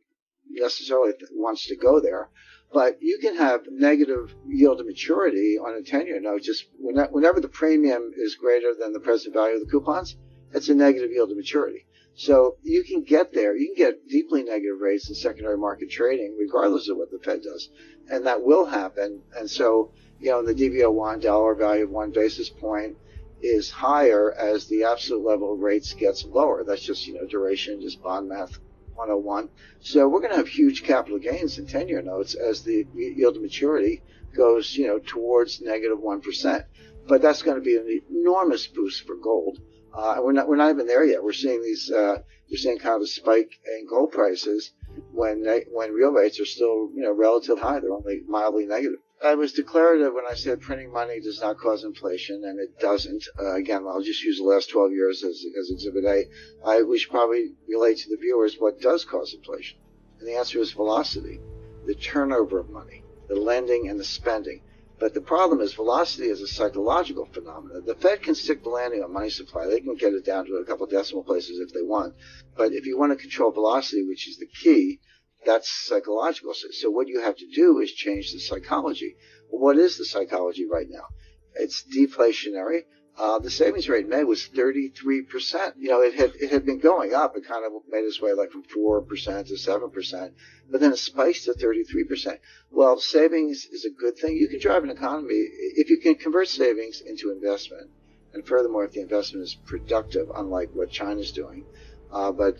necessarily wants to go there. But you can have negative yield to maturity on a 10-year note. Just whenever the premium is greater than the present value of the coupons, it's a negative yield to maturity. So you can get there. You can get deeply negative rates in secondary market trading, regardless of what the Fed does. And that will happen. And so, in the DV01, dollar value of 1 basis point is higher as the absolute level of rates gets lower. That's just, duration, just bond math 101. So we're going to have huge capital gains in 10-year notes as the yield to maturity goes, towards negative 1%. But that's going to be an enormous boost for gold. We're not even there yet. We're seeing you're seeing kind of a spike in gold prices when real rates are still, relatively high. They're only mildly negative. I was declarative when I said printing money does not cause inflation, and it doesn't. Again, I'll just use the last 12 years as Exhibit A. We should probably relate to the viewers what does cause inflation. And the answer is velocity, the turnover of money, the lending and the spending. But the problem is velocity is a psychological phenomenon. The Fed can stick the landing on money supply. They can get it down to a couple of decimal places if they want. But if you want to control velocity, which is the key, that's psychological. So what you have to do is change the psychology. Well, what is the psychology right now? It's deflationary. The savings rate in May was 33%. It had been going up. It kind of made its way like from 4% to 7%, but then it spikes to 33%. Well, savings is a good thing. You can drive an economy if you can convert savings into investment, and furthermore, if the investment is productive, unlike what China's doing. But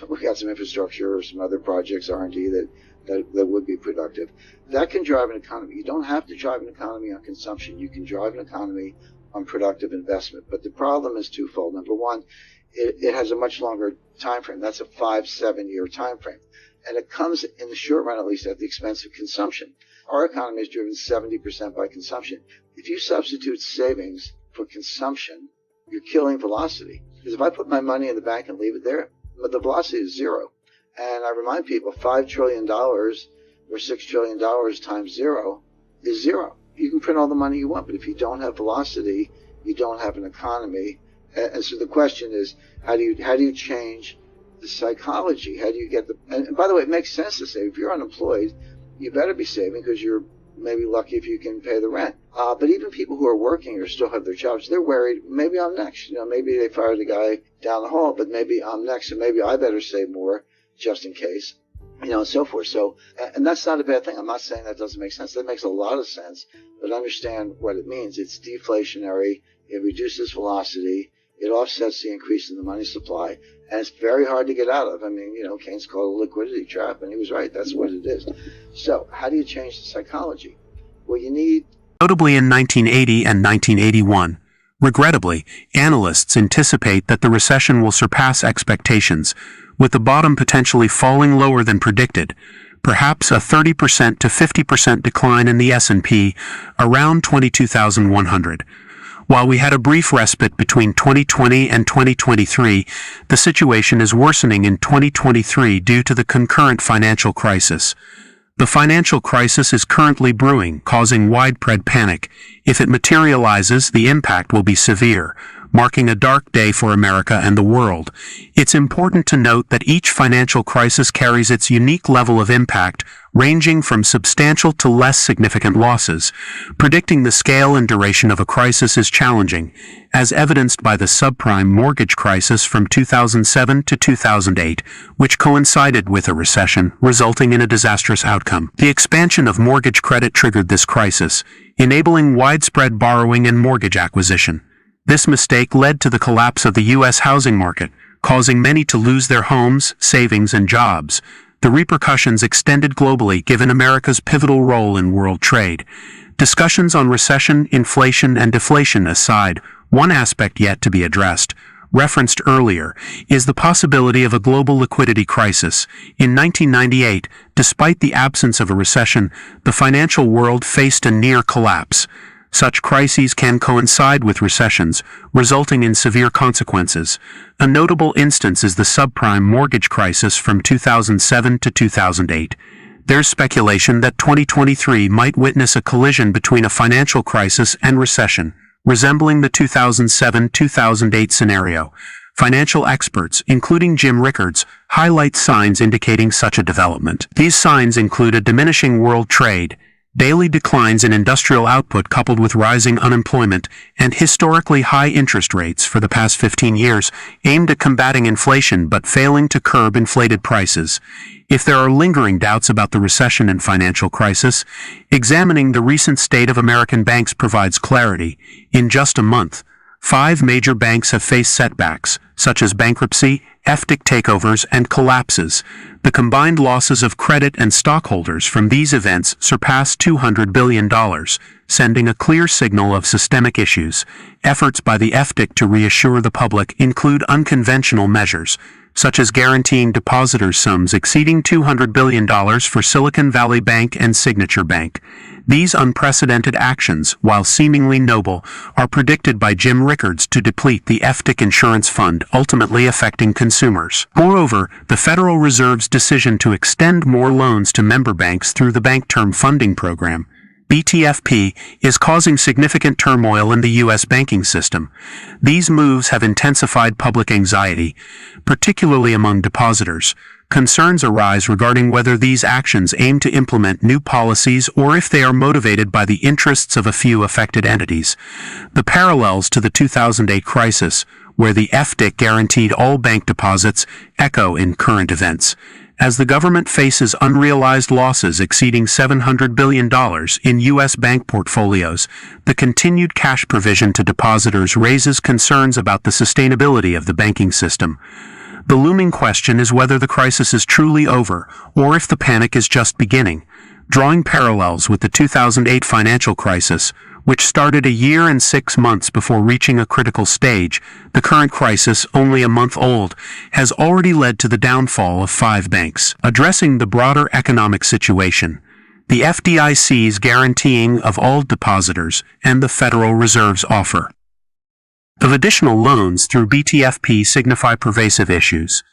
we got some infrastructure or some other projects, R&D that would be productive. That can drive an economy. You don't have to drive an economy on consumption. You can drive an economy on productive investment. But the problem is twofold. Number one, it has a much longer time frame. That's a 5-7 year time frame. And it comes, in the short run at least, at the expense of consumption. Our economy is driven 70% by consumption. If you substitute savings for consumption, you're killing velocity. Because if I put my money in the bank and leave it there, the velocity is 0. And I remind people, $5 trillion or $6 trillion times 0 is 0. You can print all the money you want, but if you don't have velocity, you don't have an economy. And so the question is, how do you change the psychology? How do you get and by the way, it makes sense to save. If you're unemployed, you better be saving because you're maybe lucky if you can pay the rent. But even people who are working or still have their jobs, they're worried, maybe I'm next. Maybe they fired the guy down the hall, but maybe I'm next, and maybe I better save more just in case, and so forth. So, and that's not a bad thing. I'm not saying that doesn't make sense. That makes a lot of sense, but understand what it means. It's deflationary. It reduces velocity. It offsets the increase in the money supply, and it's very hard to get out of. Keynes called it a liquidity trap, and he was right. That's what it is. So how do you change the psychology? Well, you need... Notably in 1980 and 1981, regrettably, analysts anticipate that the recession will surpass expectations, with the bottom potentially falling lower than predicted, perhaps a 30% to 50% decline in the S&P, around 22,100. While we had a brief respite between 2020 and 2023, the situation is worsening in 2023 due to the concurrent financial crisis. The financial crisis is currently brewing, causing widespread panic. If it materializes, the impact will be severe, marking a dark day for America and the world. It's important to note that each financial crisis carries its unique level of impact, ranging from substantial to less significant losses. Predicting the scale and duration of a crisis is challenging, as evidenced by the subprime mortgage crisis from 2007 to 2008, which coincided with a recession, resulting in a disastrous outcome. The expansion of mortgage credit triggered this crisis, enabling widespread borrowing and mortgage acquisition. This mistake led to the collapse of the U.S. housing market, causing many to lose their homes, savings, and jobs. The repercussions extended globally given America's pivotal role in world trade. Discussions on recession, inflation, and deflation aside, one aspect yet to be addressed, referenced earlier, is the possibility of a global liquidity crisis. In 1998, despite the absence of a recession, the financial world faced a near collapse. Such crises can coincide with recessions, resulting in severe consequences. A notable instance is the subprime mortgage crisis from 2007 to 2008. There's speculation that 2023 might witness a collision between a financial crisis and recession, resembling the 2007-2008 scenario. Financial experts, including Jim Rickards, highlight signs indicating such a development. These signs include a diminishing world trade, daily declines in industrial output coupled with rising unemployment, and historically high interest rates for the past 15 years aimed at combating inflation but failing to curb inflated prices. If there are lingering doubts about the recession and financial crisis, examining the recent state of American banks provides clarity. In just a month, 5 major banks have faced setbacks, such as bankruptcy, FDIC takeovers, and collapses. The combined losses of credit and stockholders from these events surpass $200 billion, sending a clear signal of systemic issues. Efforts by the FDIC to reassure the public include unconventional measures, such as guaranteeing depositors sums exceeding $200 billion for Silicon Valley Bank and Signature Bank. These unprecedented actions, while seemingly noble, are predicted by Jim Rickards to deplete the FDIC insurance fund, ultimately affecting consumers. Moreover, the Federal Reserve's decision to extend more loans to member banks through the Bank Term Funding Program, BTFP, is causing significant turmoil in the U.S. banking system. These moves have intensified public anxiety, particularly among depositors. Concerns arise regarding whether these actions aim to implement new policies or if they are motivated by the interests of a few affected entities. The parallels to the 2008 crisis, where the FDIC guaranteed all bank deposits, echo in current events. As the government faces unrealized losses exceeding $700 billion in U.S. bank portfolios, the continued cash provision to depositors raises concerns about the sustainability of the banking system. The looming question is whether the crisis is truly over, or if the panic is just beginning. Drawing parallels with the 2008 financial crisis, which started a year and 6 months before reaching a critical stage, the current crisis, only a month old, has already led to the downfall of 5 banks. Addressing the broader economic situation, the FDIC's guaranteeing of all depositors and the Federal Reserve's offer of additional loans through BTFP signify pervasive issues.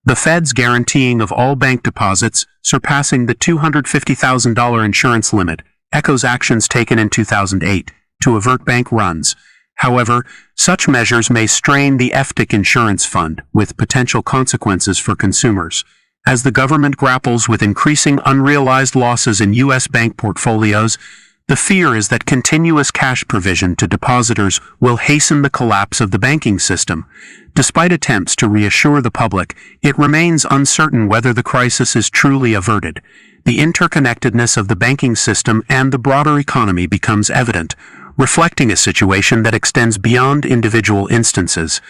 The Fed's guaranteeing of all bank deposits surpassing the $250,000 insurance limit echoes actions taken in 2008 to avert bank runs. However, such measures may strain the FDIC insurance fund, with potential consequences for consumers. As the government grapples with increasing unrealized losses in U.S. bank portfolios, the fear is that continuous cash provision to depositors will hasten the collapse of the banking system. Despite attempts to reassure the public, it remains uncertain whether the crisis is truly averted. The interconnectedness of the banking system and the broader economy becomes evident, reflecting a situation that extends beyond individual instances.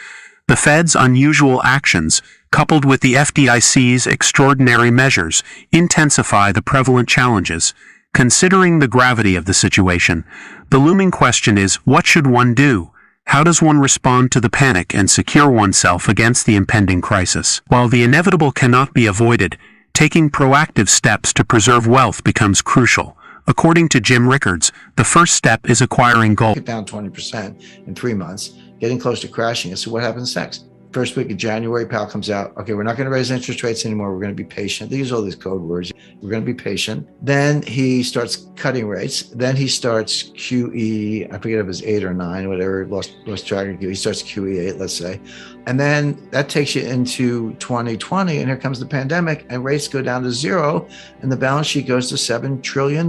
The Fed's unusual actions, coupled with the FDIC's extraordinary measures, intensify the prevalent challenges. Considering the gravity of the situation, the looming question is, what should one do? How does one respond to the panic and secure oneself against the impending crisis? While the inevitable cannot be avoided, taking proactive steps to preserve wealth becomes crucial. According to Jim Rickards, the first step is acquiring gold. Get down 20% in 3 months, getting close to crashing it. So what happens next? First week of January, Powell comes out, okay, we're not going to raise interest rates anymore. We're going to be patient. They use all these code words. We're going to be patient. Then he starts cutting rates. Then he starts QE, I forget if it was 8 or 9, whatever, lost track of QE. He starts QE 8, let's say. And then that takes you into 2020, and here comes the pandemic, and rates go down to 0, and the balance sheet goes to $7 trillion.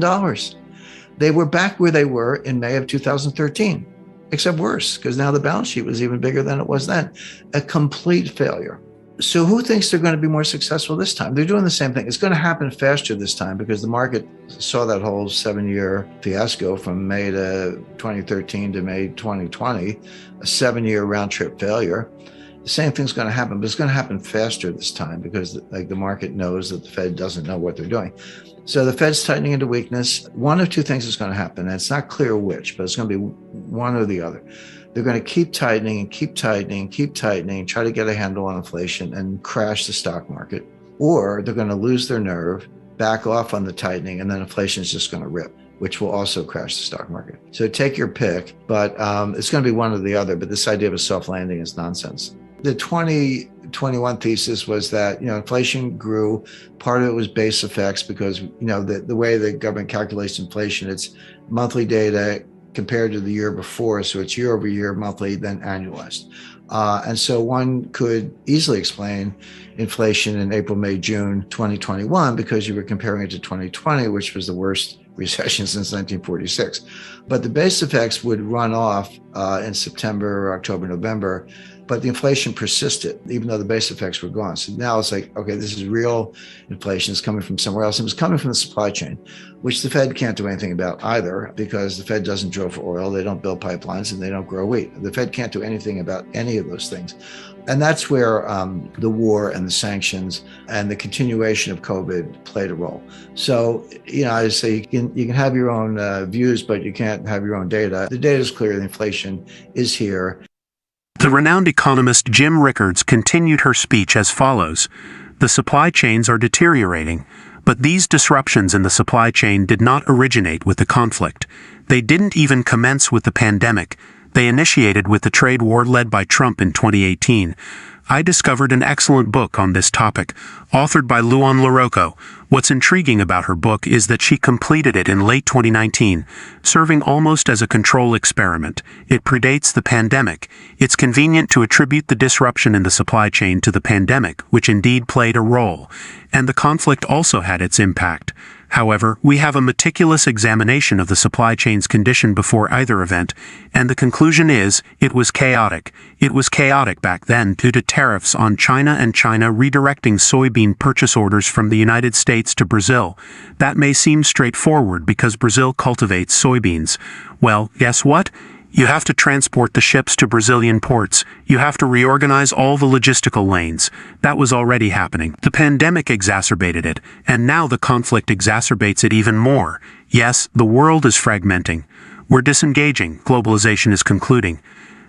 They were back where they were in May of 2013. Except worse, because now the balance sheet was even bigger than it was then. A complete failure. So who thinks they're going to be more successful this time? They're doing the same thing. It's going to happen faster this time because the market saw that whole 7-year fiasco from May to 2013 to May 2020, a 7-year round trip failure. The same thing's going to happen, but it's going to happen faster this time because the market knows that the Fed doesn't know what they're doing. So the Fed's tightening into weakness. One of two things is going to happen, and it's not clear which, but it's going to be one or the other. They're going to keep tightening and keep tightening and keep tightening, try to get a handle on inflation and crash the stock market. Or they're going to lose their nerve, back off on the tightening, and then inflation is just going to rip, which will also crash the stock market. So take your pick, but it's going to be one or the other. But this idea of a soft landing is nonsense. The 2021 thesis was that, inflation grew. Part of it was base effects because, the way the government calculates inflation, it's monthly data compared to the year before. So it's year over year, monthly, then annualized. And so one could easily explain inflation in April, May, June 2021 because you were comparing it to 2020, which was the worst recession since 1946. But the base effects would run off in September, October, November. But the inflation persisted, even though the base effects were gone. So now it's like, okay, this is real inflation. It's coming from somewhere else. It was coming from the supply chain, which the Fed can't do anything about either because the Fed doesn't drill for oil. They don't build pipelines and they don't grow wheat. The Fed can't do anything about any of those things. And that's where the war and the sanctions and the continuation of COVID played a role. So, I say you can have your own views, but you can't have your own data. The data is clear. The inflation is here. The renowned economist Jim Rickards continued her speech as follows. The supply chains are deteriorating, but these disruptions in the supply chain did not originate with the conflict. They didn't even commence with the pandemic. They initiated with the trade war led by Trump in 2018. I discovered an excellent book on this topic, authored by Luan Larocco. What's intriguing about her book is that she completed it in late 2019, serving almost as a control experiment. It predates the pandemic. It's convenient to attribute the disruption in the supply chain to the pandemic, which indeed played a role. And the conflict also had its impact. However, we have a meticulous examination of the supply chain's condition before either event, and the conclusion is, it was chaotic. It was chaotic back then due to tariffs on China and China redirecting soybean purchase orders from the United States to Brazil. That may seem straightforward because Brazil cultivates soybeans. Well, guess what? You have to transport the ships to Brazilian ports. You have to reorganize all the logistical lanes. That was already happening. The pandemic exacerbated it, and now the conflict exacerbates it even more. Yes, the world is fragmenting. We're disengaging. Globalization is concluding.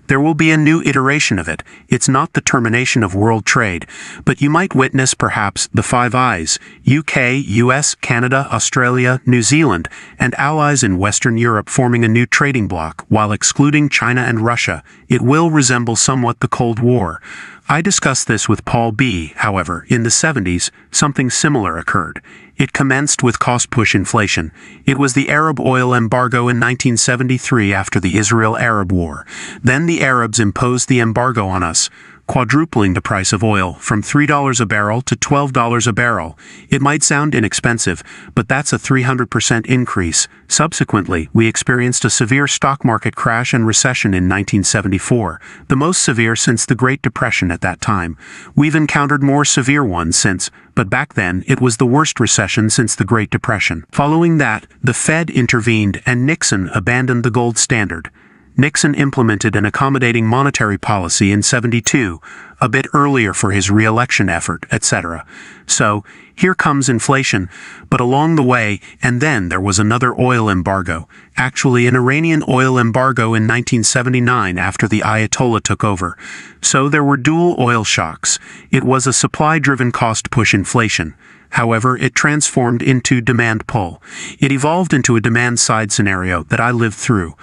There will be a new iteration of it. It's not the termination of world trade, but you might witness perhaps the Five Eyes, UK, US, Canada, Australia, New Zealand, and allies in Western Europe forming a new trading bloc while excluding China and Russia. It will resemble somewhat the Cold War. I discussed this with Paul B. However, in the 70s, something similar occurred. It commenced with cost-push inflation. It was the Arab oil embargo in 1973 after the Israel-Arab War. Then the Arabs imposed the embargo on us. quadrupling the price of oil from $3 a barrel to $12 a barrel. It might sound inexpensive, but that's a 300% increase. Subsequently, we experienced a severe stock market crash and recession in 1974, the most severe since the Great Depression at that time. We've encountered more severe ones since, but back then it was the worst recession since the Great Depression. Following that, the Fed intervened and Nixon abandoned the gold standard. Nixon implemented an accommodating monetary policy in '72, a bit earlier for his re-election effort, etc. So, here comes inflation, but along the way, and then there was another oil embargo, actually an Iranian oil embargo in 1979 after the Ayatollah took over. So there were dual oil shocks. It was a supply-driven cost-push inflation. However, it transformed into demand pull. It evolved into a demand-side scenario that I lived through.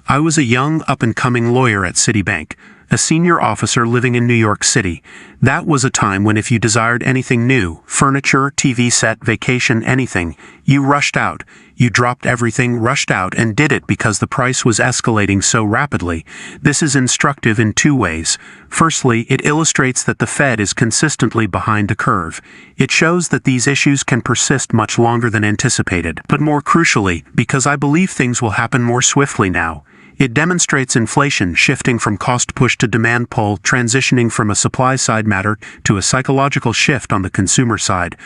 I was a young, up-and-coming lawyer at Citibank, a senior officer living in New York City. That was a time when if you desired anything new, furniture, TV set, vacation, anything, you rushed out. You dropped everything, rushed out, and did it because the price was escalating so rapidly. This is instructive in two ways. Firstly, it illustrates that the Fed is consistently behind the curve. It shows that these issues can persist much longer than anticipated. But more crucially, because I believe things will happen more swiftly now, it demonstrates inflation shifting from cost push to demand pull, transitioning from a supply-side matter to a psychological shift on the consumer side.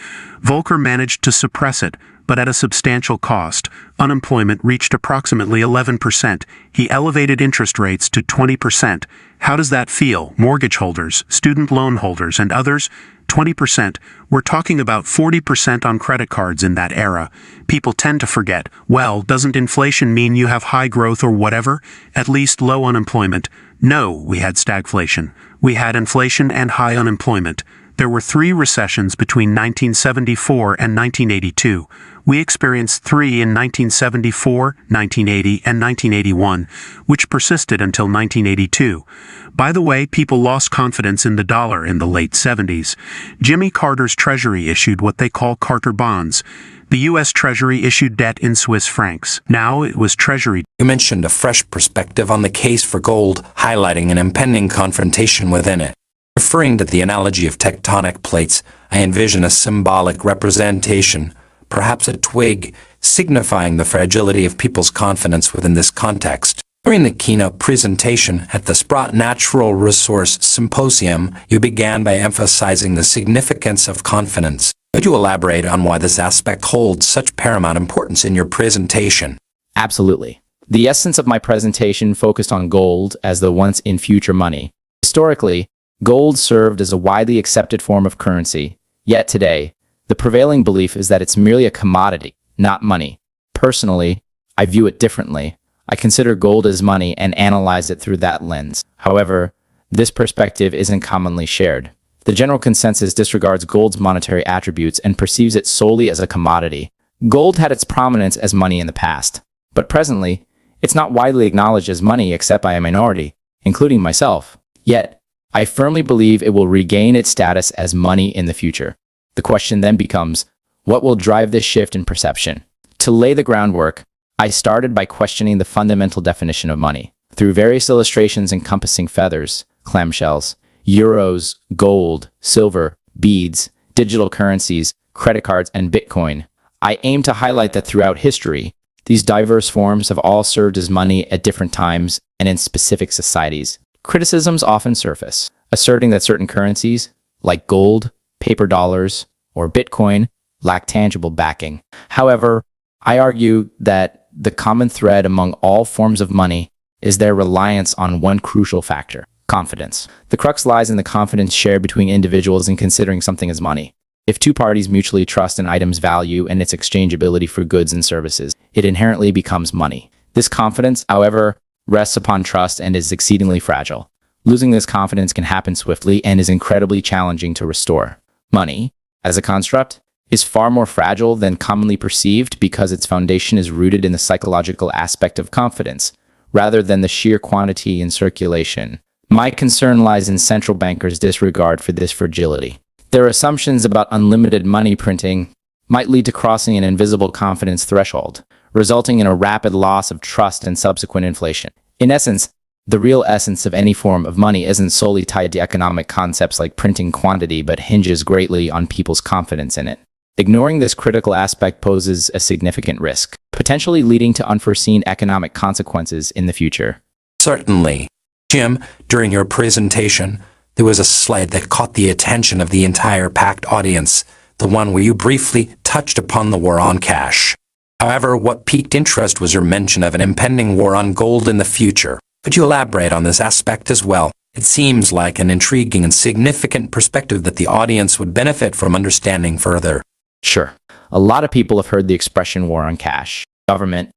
Volcker managed to suppress it, but at a substantial cost. Unemployment reached approximately 11%. He elevated interest rates to 20%. How does that feel? Mortgage holders, student loan holders, and others? 20%. We're talking about 40% on credit cards in that era. People tend to forget, well, doesn't inflation mean you have high growth or whatever? At least low unemployment. No, we had stagflation. We had inflation and high unemployment. There were 3 recessions between 1974 and 1982. We experienced 3 in 1974, 1980, and 1981, which persisted until 1982. By the way, people lost confidence in the dollar in the late 70s. Jimmy Carter's Treasury issued what they call Carter bonds. The U.S. Treasury issued debt in Swiss francs. Now it was Treasury. You mentioned a fresh perspective on the case for gold, highlighting an impending confrontation within it. Referring to the analogy of tectonic plates, I envision a symbolic representation, perhaps a twig, signifying the fragility of people's confidence within this context. During the keynote presentation at the Sprott Natural Resource Symposium, you began by emphasizing the significance of confidence. Could you elaborate on why this aspect holds such paramount importance in your presentation? Absolutely. The essence of my presentation focused on gold as the once-in-future money. Historically, gold served as a widely accepted form of currency, yet today, the prevailing belief is that it's merely a commodity, not money. Personally, I view it differently. I consider gold as money and analyze it through that lens. However, this perspective isn't commonly shared. The general consensus disregards gold's monetary attributes and perceives it solely as a commodity. Gold had its prominence as money in the past, but presently, it's not widely acknowledged as money except by a minority, including myself. Yet, I firmly believe it will regain its status as money in the future. The question then becomes, what will drive this shift in perception? To lay the groundwork, I started by questioning the fundamental definition of money. Through various illustrations encompassing feathers, clamshells, euros, gold, silver, beads, digital currencies, credit cards, and Bitcoin, I aim to highlight that throughout history, these diverse forms have all served as money at different times and in specific societies. Criticisms often surface, asserting that certain currencies, like gold, paper dollars, or Bitcoin, lack tangible backing. However, I argue that the common thread among all forms of money is their reliance on one crucial factor: confidence. The crux lies in the confidence shared between individuals in considering something as money. If two parties mutually trust an item's value and its exchangeability for goods and services, it inherently becomes money. This confidence, however, rests upon trust and is exceedingly fragile. Losing this confidence can happen swiftly and is incredibly challenging to restore. Money, as a construct, is far more fragile than commonly perceived because its foundation is rooted in the psychological aspect of confidence, rather than the sheer quantity in circulation. My concern lies in central bankers' disregard for this fragility. Their assumptions about unlimited money printing might lead to crossing an invisible confidence threshold, resulting in a rapid loss of trust and subsequent inflation. In essence, The real essence of any form of money isn't solely tied to economic concepts like printing quantity, but hinges greatly on people's confidence in it. Ignoring this critical aspect poses a significant risk, potentially leading to unforeseen economic consequences in the future. Certainly. Jim, during your presentation, there was a slide that caught the attention of the entire packed audience, the one where you briefly touched upon the war on cash. However, what piqued interest was your mention of an impending war on gold in the future. Could you elaborate on this aspect as well? It seems like an intriguing and significant perspective that the audience would benefit from understanding further. Sure. A lot of people have heard the expression war on cash. Governments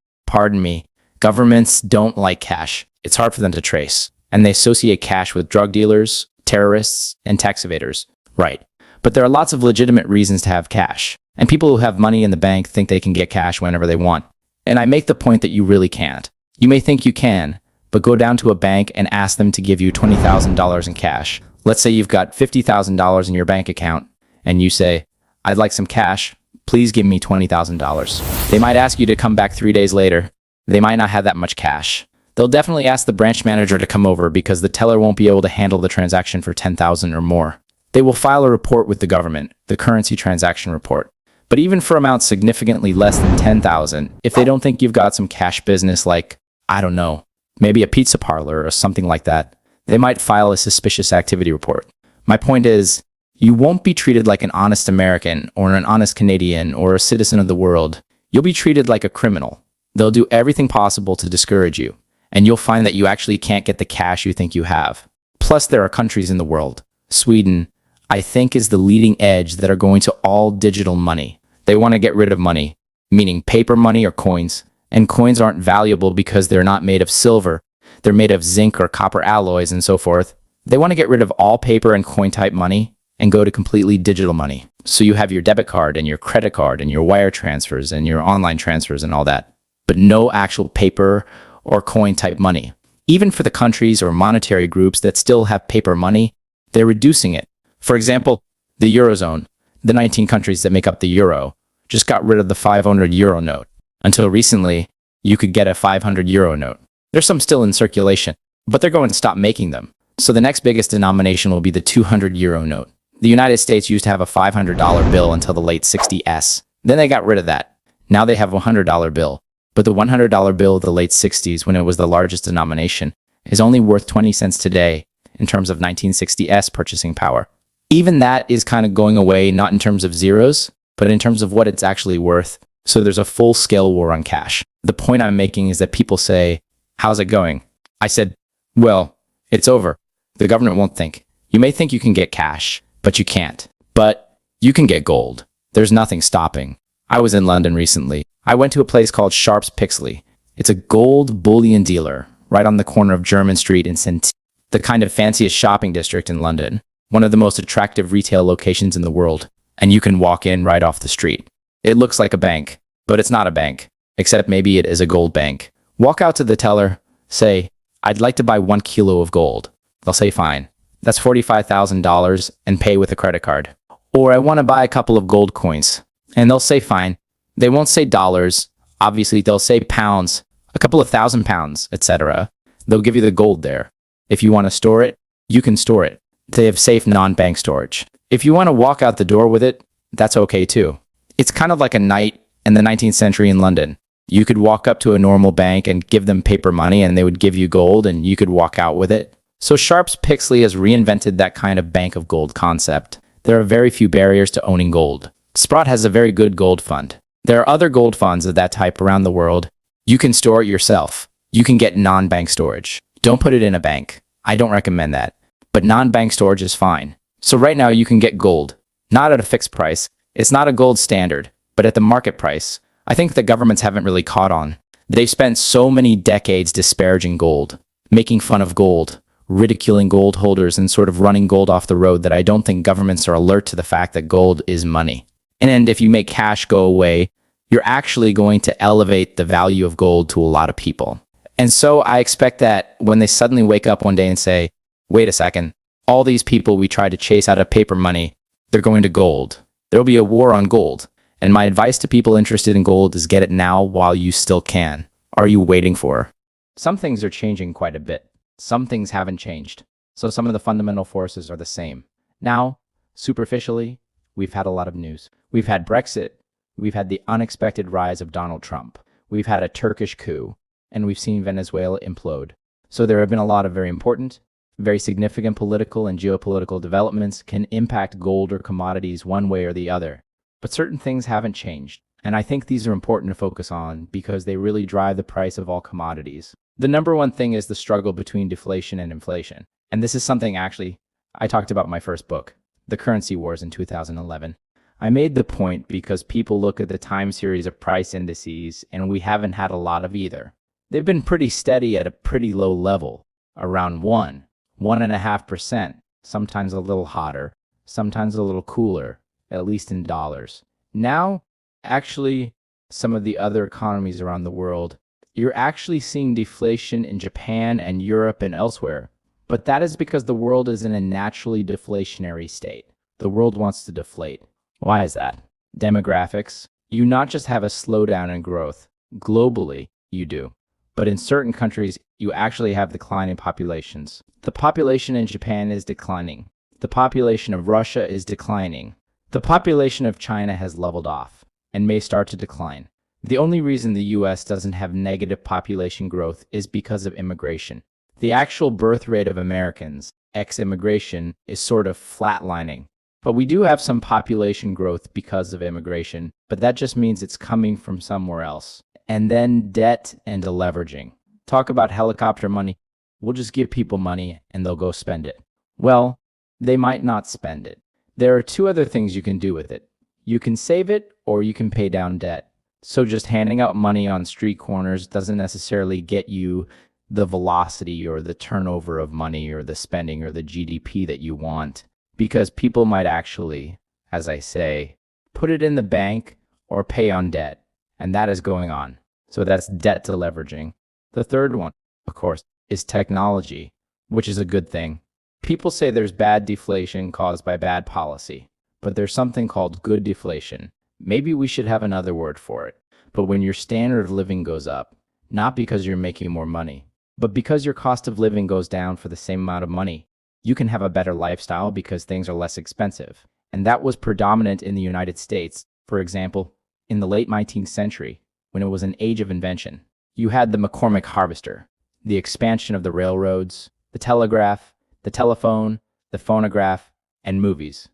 don't like cash. It's hard for them to trace. And they associate cash with drug dealers, terrorists, and tax evaders. Right. But there are lots of legitimate reasons to have cash. And people who have money in the bank think they can get cash whenever they want. And I make the point that you really can't. You may think you can, but go down to a bank and ask them to give you $20,000 in cash. Let's say you've got $50,000 in your bank account, and you say, "I'd like some cash. Please give me $20,000. They might ask you to come back 3 days later. They might not have that much cash. They'll definitely ask the branch manager to come over because the teller won't be able to handle the transaction for $10,000 or more. They will file a report with the government, the currency transaction report. But even for amounts significantly less than $10,000, if they don't think you've got some cash business like, I don't know, maybe a pizza parlor or something like that, they might file a suspicious activity report. My point is, you won't be treated like an honest American or an honest Canadian or a citizen of the world. You'll be treated like a criminal. They'll do everything possible to discourage you, and you'll find that you actually can't get the cash you think you have. Plus, there are countries in the world. Sweden, I think, is the leading edge that are going to all digital money. They want to get rid of money, meaning paper money or coins. And coins aren't valuable because they're not made of silver. They're made of zinc or copper alloys and so forth. They want to get rid of all paper and coin type money and go to completely digital money. So you have your debit card and your credit card and your wire transfers and your online transfers and all that, but no actual paper or coin type money. Even for the countries or monetary groups that still have paper money, they're reducing it. For example, the Eurozone, the 19 countries that make up the euro, just got rid of the 500 euro note. Until recently, you could get a 500 euro note. There's some still in circulation, but they're going to stop making them. So the next biggest denomination will be the 200 euro note. The United States used to have a $500 bill until the late 60s. Then they got rid of that. Now they have a $100 bill. But the $100 bill of the late 60s, when it was the largest denomination, is only worth 20 cents today in terms of 1960s purchasing power. Even that is kind of going away, not in terms of zeros, but in terms of what it's actually worth. So there's a full-scale war on cash. The point I'm making is that people say, "How's it going?" I said, "Well, it's over. The government won't think. You may think you can get cash, but you can't. But you can get gold. There's nothing stopping." I was in London recently. I went to a place called Sharps Pixley. It's a gold bullion dealer right on the corner of Jermyn Street in St. the kind of fanciest shopping district in London, one of the most attractive retail locations in the world, and you can walk in right off the street. It looks like a bank, but it's not a bank, except maybe it is a gold bank. Walk out to the teller, say, "I'd like to buy 1 kilo of gold." They'll say, "Fine. That's $45,000 and pay with a credit card." Or, "I want to buy a couple of gold coins." And they'll say, "Fine." They won't say dollars. Obviously, they'll say pounds, a couple of £1,000, etc. They'll give you the gold there. If you want to store it, you can store it. They have safe non-bank storage. If you want to walk out the door with it, that's okay too. It's kind of like a knight in the 19th century in London. You could walk up to a normal bank and give them paper money and they would give you gold and you could walk out with it. So Sharps Pixley has reinvented that kind of bank of gold concept. There are very few barriers to owning gold. Sprott has a very good gold fund. There are other gold funds of that type around the world. You can store it yourself. You can get non-bank storage. Don't put it in a bank. I don't recommend that. But non-bank storage is fine. So right now you can get gold, not at a fixed price. It's not a gold standard, but at the market price. I think the governments haven't really caught on. They've spent so many decades disparaging gold, making fun of gold, ridiculing gold holders and sort of running gold off the road that I don't think governments are alert to the fact that gold is money. And if you make cash go away, you're actually going to elevate the value of gold to a lot of people. And so I expect that when they suddenly wake up one day and say, "Wait a second, all these people we tried to chase out of paper money, they're going to gold." There'll be a war on gold. And my advice to people interested in gold is get it now while you still can. Are you waiting for? Some things are changing quite a bit. some things haven't changed. So some of the fundamental forces are the same. Now, superficially, we've had a lot of news. We've had Brexit. We've had the unexpected rise of Donald Trump. We've had a Turkish coup, and we've seen Venezuela implode. So there have been a lot of very important, very significant political and geopolitical developments can impact gold or commodities one way or the other. But certain things haven't changed. And I think these are important to focus on because they really drive the price of all commodities. The number one thing is the struggle between deflation and inflation. And this is something actually I talked about in my first book, The Currency Wars in 2011. I made the point because people look at the time series of price indices and we haven't had a lot of either. They've been pretty steady at a pretty low level, around 1.5%, sometimes a little hotter, sometimes a little cooler, at least in dollars. Now, actually, some of the other economies around the world, you're actually seeing deflation in Japan and Europe and elsewhere. But that is because the world is in a naturally deflationary state. The world wants to deflate. Why is that? Demographics. You not just have a slowdown in growth. Globally, you do. But in certain countries, you actually have declining populations. The population in Japan is declining. The population of Russia is declining. The population of China has leveled off and may start to decline. The only reason the US doesn't have negative population growth is because of immigration. The actual birth rate of Americans, ex-immigration, is sort of flatlining. But we do have some population growth because of immigration, but that just means it's coming from somewhere else. And then debt and deleveraging. Talk about helicopter money. We'll just give people money and they'll go spend it. Well, they might not spend it. There are two other things you can do with it. You can save it or you can pay down debt. So just handing out money on street corners doesn't necessarily get you the velocity or the turnover of money or the spending or the GDP that you want, because people might actually, as I say, put it in the bank or pay on debt, and that is going on. So that's debt to leveraging. The third one, of course, is technology, which is a good thing. People say there's bad deflation caused by bad policy, but there's something called good deflation. Maybe we should have another word for it. But when your standard of living goes up, not because you're making more money, but because your cost of living goes down for the same amount of money, you can have a better lifestyle because things are less expensive. And that was predominant in the United States. For example, in the late 19th century, when it was an age of invention, you had the McCormick harvester, the expansion of the railroads, the telegraph, the telephone, the phonograph, and movies.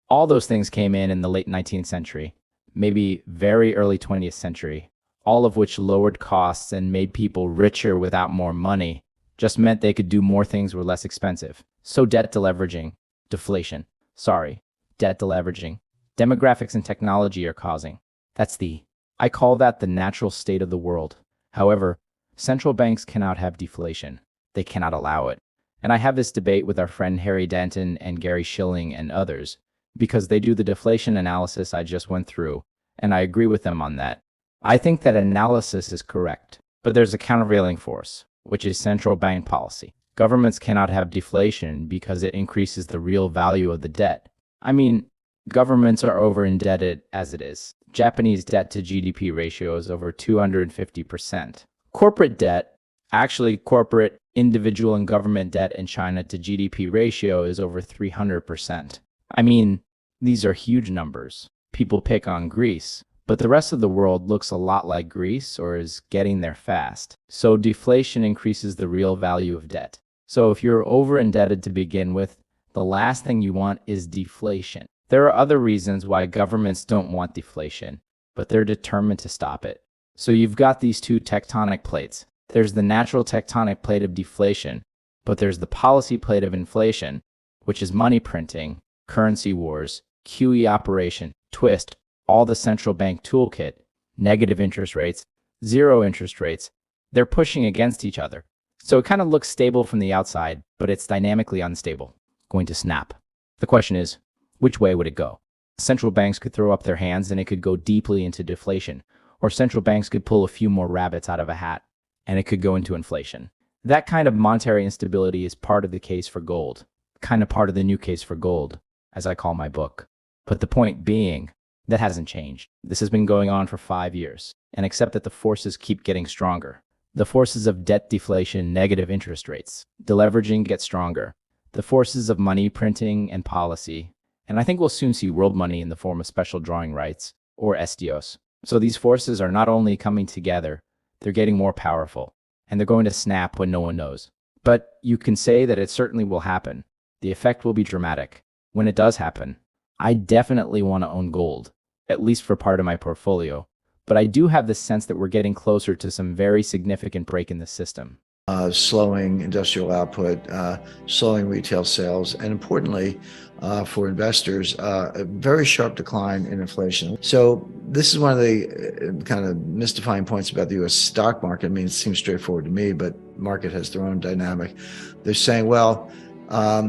All those things came in the late 19th century, maybe very early 20th century, all of which lowered costs and made people richer without more money, just meant they could do more things were less expensive. So debt deleveraging, debt deleveraging, demographics and technology are causing. I call that the natural state of the world. However, central banks cannot have deflation. They cannot allow it. And I have this debate with our friend Harry Denton and Gary Schilling and others, because they do the deflation analysis I just went through, and I agree with them on that. I think that analysis is correct, but there's a countervailing force, which is central bank policy. Governments cannot have deflation because it increases the real value of the debt. I mean, governments are over-indebted as it is. Japanese debt to GDP ratio is over 250%. Corporate debt, actually corporate, individual, and government debt in China to GDP ratio is over 300%. I mean, these are huge numbers. People pick on Greece, but the rest of the world looks a lot like Greece or is getting there fast. So deflation increases the real value of debt. So if you're over-indebted to begin with, the last thing you want is deflation. There are other reasons why governments don't want deflation, but they're determined to stop it. So you've got these two tectonic plates. There's the natural tectonic plate of deflation, but there's the policy plate of inflation, which is money printing, currency wars, QE operation, twist, all the central bank toolkit, negative interest rates, zero interest rates. They're pushing against each other. So it kind of looks stable from the outside, but it's dynamically unstable, going to snap. The question is, which way would it go? Central banks could throw up their hands and it could go deeply into deflation, or central banks could pull a few more rabbits out of a hat and it could go into inflation. That kind of monetary instability is part of the case for gold, kind of part of the new case for gold, as I call my book. But the point being, that hasn't changed. This has been going on for 5 years, and except that the forces keep getting stronger. The forces of debt deflation, negative interest rates, deleveraging get stronger. The forces of money printing and policy. And I think we'll soon see world money in the form of special drawing rights, or SDOs. So these forces are not only coming together, they're getting more powerful. And they're going to snap when no one knows. But you can say that it certainly will happen. The effect will be dramatic. When it does happen, I definitely want to own gold, at least for part of my portfolio. But I do have the sense that we're getting closer to some very significant break in the system. Slowing industrial output, slowing retail sales, and importantly, for investors, a very sharp decline in inflation. So this is one of the kind of mystifying points about the U.S. stock market. I mean, it seems straightforward to me, but the market has their own dynamic. They're saying, well,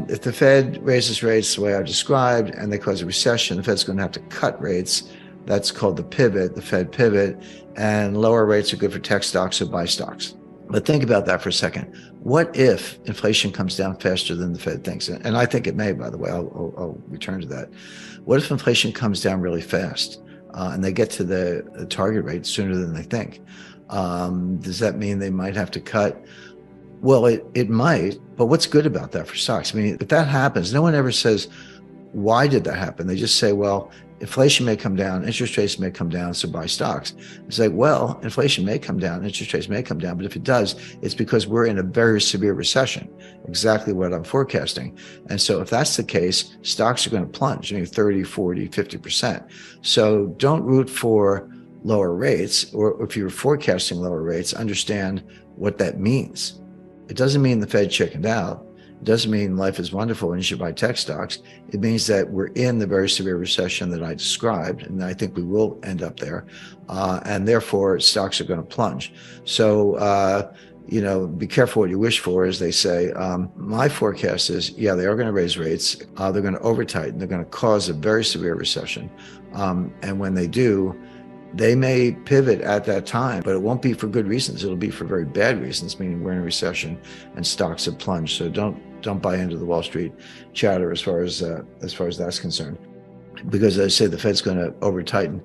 if the Fed raises rates the way I described and they cause a recession, the Fed's going to have to cut rates. That's called the pivot, the Fed pivot, and lower rates are good for tech stocks, so buy stocks. But think about that for a second. What if inflation comes down faster than the Fed thinks? And I think it may, by the way, I'll return to that. What if inflation comes down really fast and they get to the target rate sooner than they think? Does that mean they might have to cut? Well, it might, but what's good about that for stocks? I mean, if that happens, no one ever says, why did that happen? They just say, well, inflation may come down, interest rates may come down, so buy stocks. It's like, well, inflation may come down, interest rates may come down, but if it does, it's because we're in a very severe recession, exactly what I'm forecasting. And so if that's the case, stocks are going to plunge, 30, 40, 50%. So don't root for lower rates, or if you're forecasting lower rates, understand what that means. It doesn't mean the Fed chickened out. It doesn't mean life is wonderful and you should buy tech stocks. It means that we're in the very severe recession that I described, and I think we will end up there. And therefore, stocks are going to plunge. So, be careful what you wish for, as they say. My forecast is, yeah, they are going to raise rates. They're going to over-tighten. They're going to cause a very severe recession. And when they do, they may pivot at that time, but it won't be for good reasons. It'll be for very bad reasons, meaning we're in a recession and stocks have plunged. So don't buy into the Wall Street chatter as far as that's concerned, because as I say, the Fed's going to over tighten.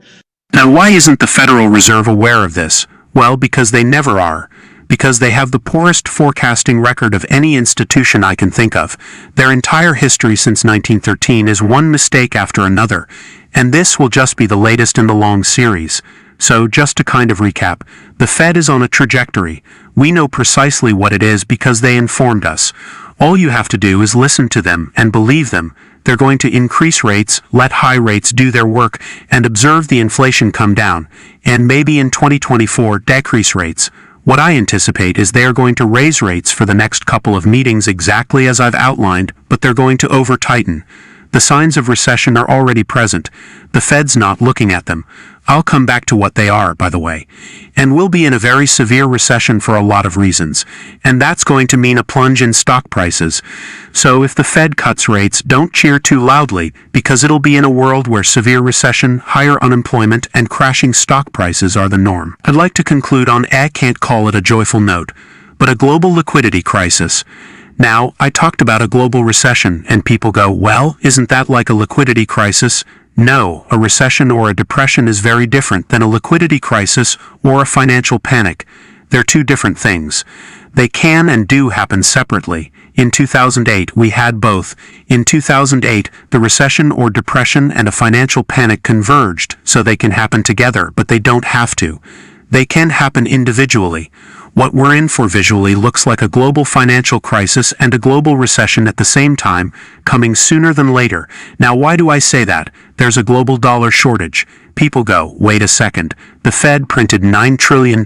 Now, why isn't the Federal Reserve aware of this? Well, because they never are. Because they have the poorest forecasting record of any institution I can think of. Their entire history since 1913 is one mistake after another, and this will just be the latest in the long series. So, just to kind of recap, the Fed is on a trajectory. We know precisely what it is because they informed us. All you have to do is listen to them and believe them. They're going to increase rates, let high rates do their work, and observe the inflation come down, and maybe in 2024 decrease rates. What I anticipate is they are going to raise rates for the next couple of meetings exactly as I've outlined, but they're going to over-tighten. The signs of recession are already present. The Fed's not looking at them. I'll come back to what they are, by the way. And we'll be in a very severe recession for a lot of reasons. And that's going to mean a plunge in stock prices. So if the Fed cuts rates, don't cheer too loudly, because it'll be in a world where severe recession, higher unemployment, and crashing stock prices are the norm. I'd like to conclude on, I can't call it a joyful note, but a global liquidity crisis. Now, I talked about a global recession, and people go, well, isn't that like a liquidity crisis? No, a recession or a depression is very different than a liquidity crisis or a financial panic. They're two different things. They can and do happen separately. In 2008, we had both. In 2008, the recession or depression and a financial panic converged, so they can happen together, but they don't have to. They can happen individually. What we're in for visually looks like a global financial crisis and a global recession at the same time, coming sooner than later. Now, why do I say that? There's a global dollar shortage. People go, wait a second, the Fed printed $9 trillion,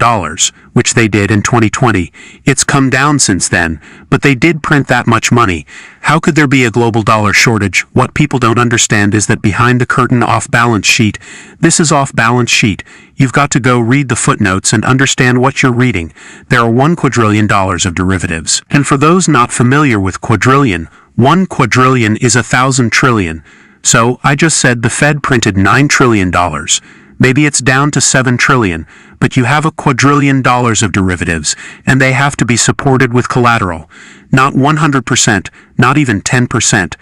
which they did in 2020. It's come down since then, but they did print that much money. How could there be a global dollar shortage? What people don't understand is that behind the curtain off-balance sheet, this is off-balance sheet. You've got to go read the footnotes and understand what you're reading. There are $1 quadrillion of derivatives. And for those not familiar with quadrillion, 1 quadrillion is 1,000 trillion. So, I just said the Fed printed $9 trillion. Maybe it's down to 7 trillion, but you have $1 quadrillion of derivatives, and they have to be supported with collateral. Not 100%, not even 10%.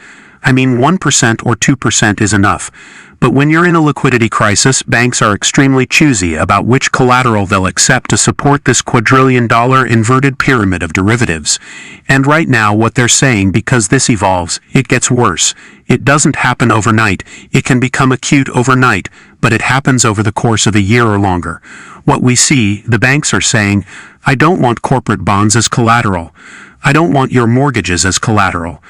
I mean, 1% or 2% is enough. But when you're in a liquidity crisis, banks are extremely choosy about which collateral they'll accept to support this quadrillion-dollar inverted pyramid of derivatives. And right now, what they're saying, because this evolves, it gets worse. It doesn't happen overnight. It can become acute overnight, but it happens over the course of a year or longer. What we see, the banks are saying, I don't want corporate bonds as collateral. I don't want your mortgages as collateral.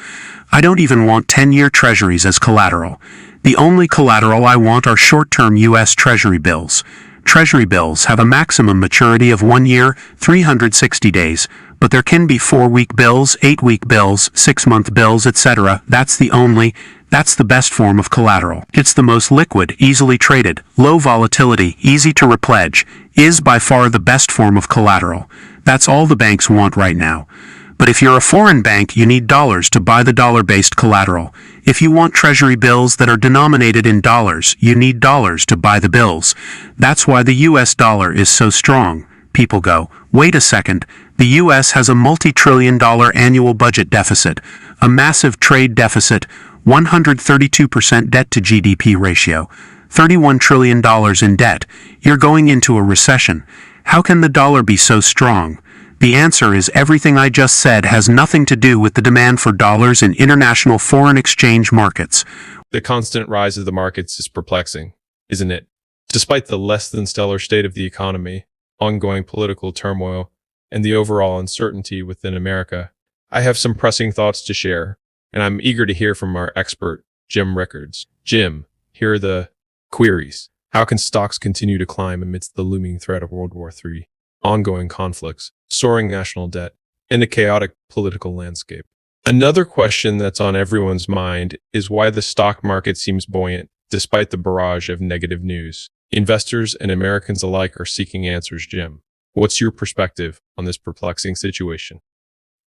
I don't even want 10-year treasuries as collateral. The only collateral I want are short-term U.S. Treasury bills. Treasury bills have a maximum maturity of 1 year, 360 days, but there can be 4-week bills, 8-week bills, 6-month bills, etc. That's the best form of collateral. It's the most liquid, easily traded, low volatility, easy to repledge, is by far the best form of collateral. That's all the banks want right now. But if you're a foreign bank, you need dollars to buy the dollar-based collateral. If you want treasury bills that are denominated in dollars, you need dollars to buy the bills. That's why the US dollar is so strong. People go, wait a second, the US has a multi-trillion-dollar annual budget deficit, a massive trade deficit, 132% debt to GDP ratio, $31 trillion in debt. You're going into a recession. How can the dollar be so strong? The answer is everything I just said has nothing to do with the demand for dollars in international foreign exchange markets. The constant rise of the markets is perplexing, isn't it? Despite the less than stellar state of the economy, ongoing political turmoil, and the overall uncertainty within America, I have some pressing thoughts to share, and I'm eager to hear from our expert, Jim Rickards. Jim, here are the queries. How can stocks continue to climb amidst the looming threat of World War III, ongoing conflicts, soaring national debt, and a chaotic political landscape? Another question that's on everyone's mind is why the stock market seems buoyant despite the barrage of negative news. Investors and Americans alike are seeking answers, Jim. What's your perspective on this perplexing situation?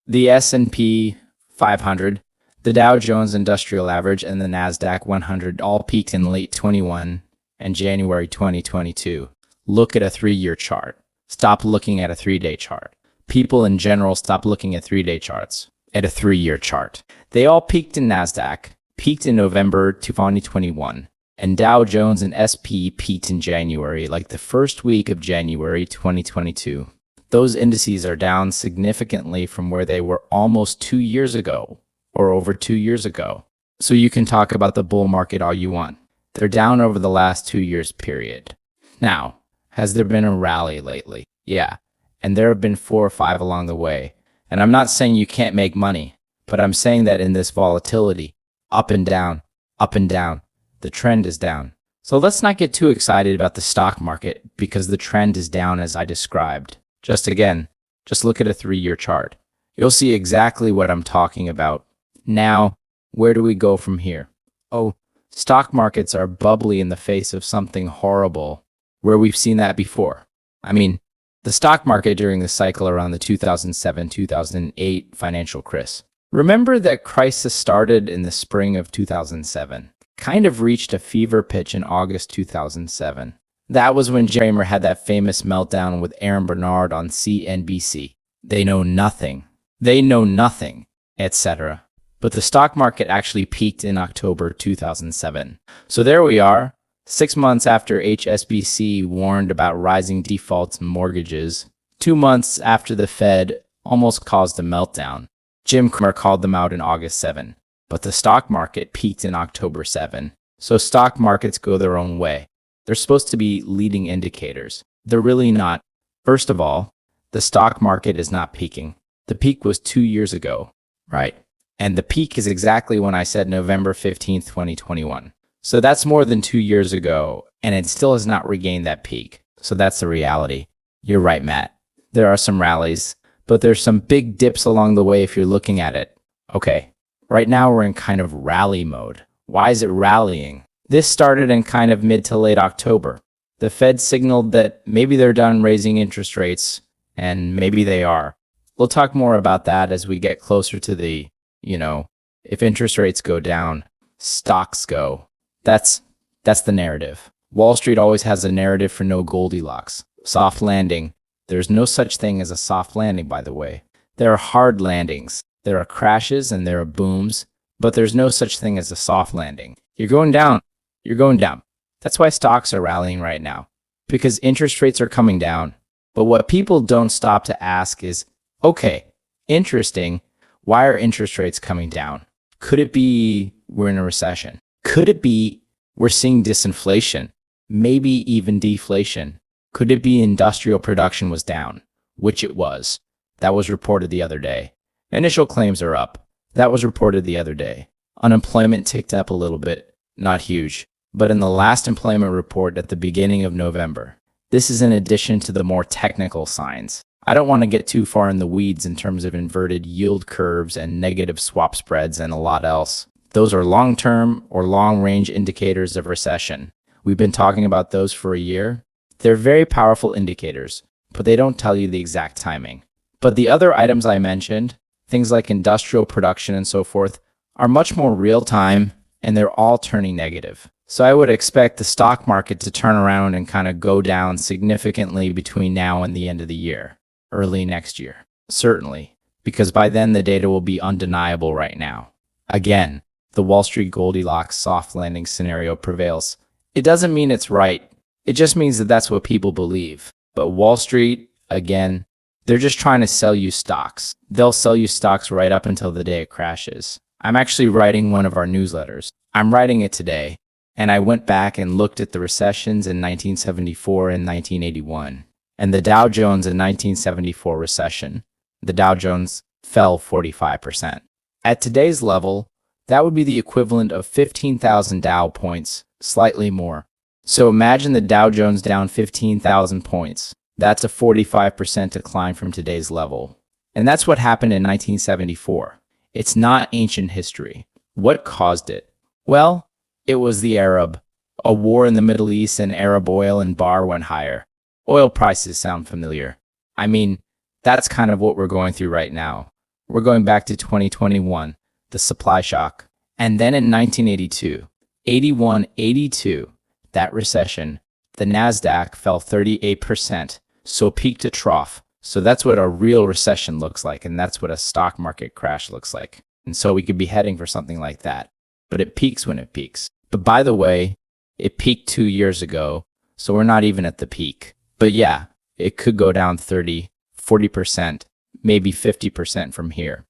The S&P 500, the Dow Jones Industrial Average, and the NASDAQ 100 all peaked in late 21 and January 2022. Look at a 3-year chart. Stop looking at a 3-day chart. People in general stop looking at 3-day charts, at a 3-year chart. They all peaked in NASDAQ, peaked in November 2021, and Dow Jones and SP peaked in January, like the first week of January 2022. Those indices are down significantly from where they were almost 2 years ago, or over 2 years ago. So you can talk about the bull market all you want. They're down over the last 2 years period. Now, has there been a rally lately? Yeah, and there have been 4 or 5 along the way. And I'm not saying you can't make money, but I'm saying that in this volatility, up and down, the trend is down. So let's not get too excited about the stock market because the trend is down as I described. Just look at a 3-year chart. You'll see exactly what I'm talking about. Now, where do we go from here? Oh, stock markets are bubbly in the face of something horrible, where we've seen that before. I mean, the stock market during the cycle around the 2007-2008 financial crisis. Remember that crisis started in the spring of 2007, kind of reached a fever pitch in August 2007. That was when Cramer had that famous meltdown with Aaron Bernard on CNBC. They know nothing, etc. But the stock market actually peaked in October 2007. So there we are, 6 months after HSBC warned about rising defaults and mortgages, 2 months after the Fed almost caused a meltdown. Jim Cramer called them out in August 7, but the stock market peaked in October 7. So stock markets go their own way. They're supposed to be leading indicators. They're really not. First of all, the stock market is not peaking. The peak was 2 years ago, right? And the peak is exactly when I said November 15th, 2021. So that's more than 2 years ago, and it still has not regained that peak. So that's the reality. You're right, Matt. There are some rallies, but there's some big dips along the way if you're looking at it. Okay, right now we're in kind of rally mode. Why is it rallying? This started in kind of mid to late October. The Fed signaled that maybe they're done raising interest rates, and maybe they are. We'll talk more about that as we get closer to the, if interest rates go down, stocks go. That's the narrative. Wall Street always has a narrative for no Goldilocks. Soft landing. There's no such thing as a soft landing, by the way. There are hard landings. There are crashes and there are booms, but there's no such thing as a soft landing. You're going down. You're going down. That's why stocks are rallying right now, because interest rates are coming down. But what people don't stop to ask is, okay, interesting, why are interest rates coming down? Could it be we're in a recession? Could it be we're seeing disinflation, maybe even deflation? Could it be industrial production was down, which it was? That was reported the other day. Initial claims are up. That was reported the other day. Unemployment ticked up a little bit, not huge, but in the last employment report at the beginning of November. This is in addition to the more technical signs. I don't want to get too far in the weeds in terms of inverted yield curves and negative swap spreads and a lot else. Those are long-term or long-range indicators of recession. We've been talking about those for a year. They're very powerful indicators, but they don't tell you the exact timing. But the other items I mentioned, things like industrial production and so forth, are much more real-time, and they're all turning negative. So I would expect the stock market to turn around and kind of go down significantly between now and the end of the year, early next year. Certainly, because by then the data will be undeniable right now. Again, the Wall Street Goldilocks soft landing scenario prevails. It doesn't mean it's right. It just means that that's what people believe. But Wall Street, again, they're just trying to sell you stocks. They'll sell you stocks right up until the day it crashes. I'm actually writing one of our newsletters. I'm writing it today. And I went back and looked at the recessions in 1974 and 1981. And the Dow Jones in 1974 recession, the Dow Jones fell 45%. At today's level, that would be the equivalent of 15,000 Dow points, slightly more. So imagine the Dow Jones down 15,000 points. That's a 45% decline from today's level. And that's what happened in 1974. It's not ancient history. What caused it? Well, it was the Arab. A war in the Middle East and Arab oil and bar went higher. Oil prices sound familiar. I mean, that's kind of what we're going through right now. We're going back to 2021, the supply shock. And then in 1982, 81, 82, that recession, the NASDAQ fell 38%, so peak to trough. So that's what a real recession looks like, and that's what a stock market crash looks like. And so we could be heading for something like that. But it peaks when it peaks. But by the way, it peaked 2 years ago, so we're not even at the peak. But yeah, it could go down 30, 40%, maybe 50% from here.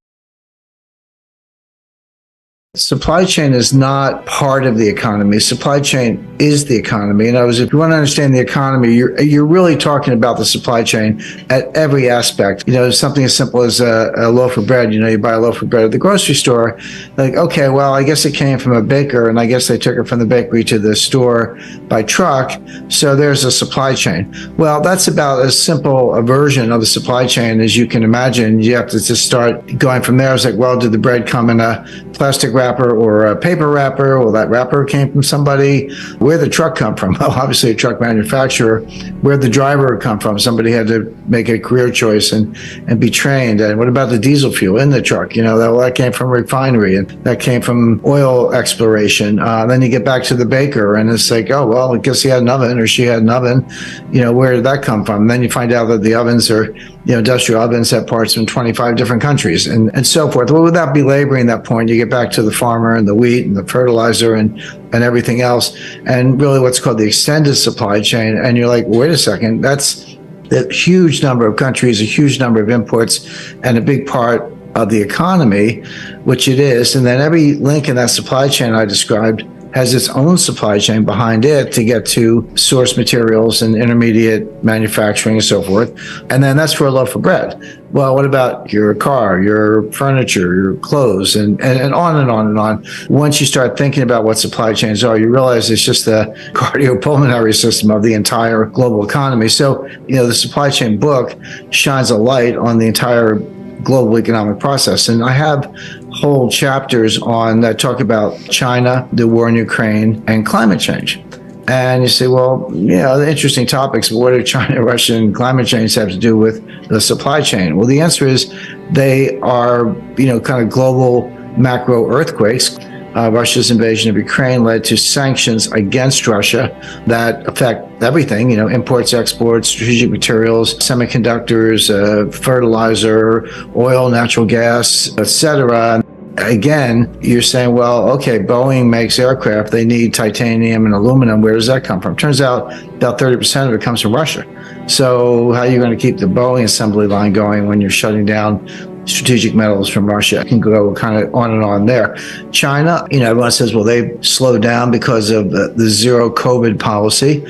Supply chain is not part of the economy. Supply chain is the economy. In other words, if you want to understand the economy, you're really talking about the supply chain at every aspect. You know, something as simple as a loaf of bread. You know, you buy a loaf of bread at the grocery store. Like, okay, well, I guess it came from a baker, and I guess they took it from the bakery to the store by truck. So there's a supply chain. Well, that's about as simple a version of the supply chain as you can imagine. You have to just start going from there. It's like, well, did the bread come in a plastic wrapper or a paper wrapper? Well, that wrapper came from somebody. Where'd the truck come from? Well, obviously a truck manufacturer. Where'd the driver come from? Somebody had to make a career choice and be trained. And what about the diesel fuel in the truck? You know, that came from a refinery, and that came from oil exploration. Then you get back to the baker, and it's like, oh, well, I guess he had an oven or she had an oven. You know, where did that come from? And then you find out that the ovens are, you know, industrial ovens have parts from 25 different countries and so forth. Well, without belaboring that point, you get back to the farmer and the wheat and the fertilizer and everything else, and really what's called the extended supply chain. And you're like, wait a second, that's a huge number of countries, a huge number of imports, and a big part of the economy, which it is. And then every link in that supply chain I described has its own supply chain behind it to get to source materials and intermediate manufacturing and so forth. And then that's for a loaf of bread. Well, what about your car, your furniture, your clothes, and on and on and on. Once you start thinking about what supply chains are, you realize it's just the cardiopulmonary system of the entire global economy. So, you know, the supply chain book shines a light on the entire global economic process. And I have whole chapters on that talk about China, the war in Ukraine, and climate change. And you say, well, yeah, the interesting topics, but what do China, Russia, and climate change have to do with the supply chain? Well, the answer is they are, you know, kind of global macro earthquakes. Russia's invasion of Ukraine led to sanctions against Russia that affect everything, you know, imports, exports, strategic materials, semiconductors, fertilizer, oil, natural gas, etc. Again, you're saying, well, okay, Boeing makes aircraft. They need titanium and aluminum. Where does that come from? Turns out about 30% of it comes from Russia. So how are you going to keep the Boeing assembly line going when you're shutting down strategic metals from Russia? I can go kind of on and on there. China, everyone says, well, they slowed down because of the zero COVID policy.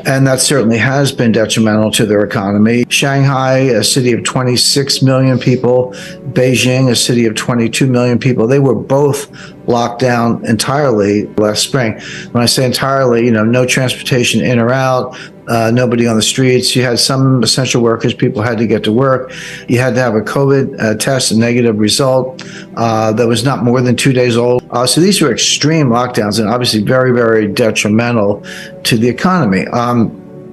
And that certainly has been detrimental to their economy. Shanghai, a city of 26 million people, Beijing, a city of 22 million people, they were both locked down entirely last spring. When I say entirely, no transportation in or out, nobody on the streets. You had some essential workers, people had to get to work. You had to have a COVID test, a negative result that was not more than 2 days old. So these were extreme lockdowns and obviously very, very detrimental to the economy.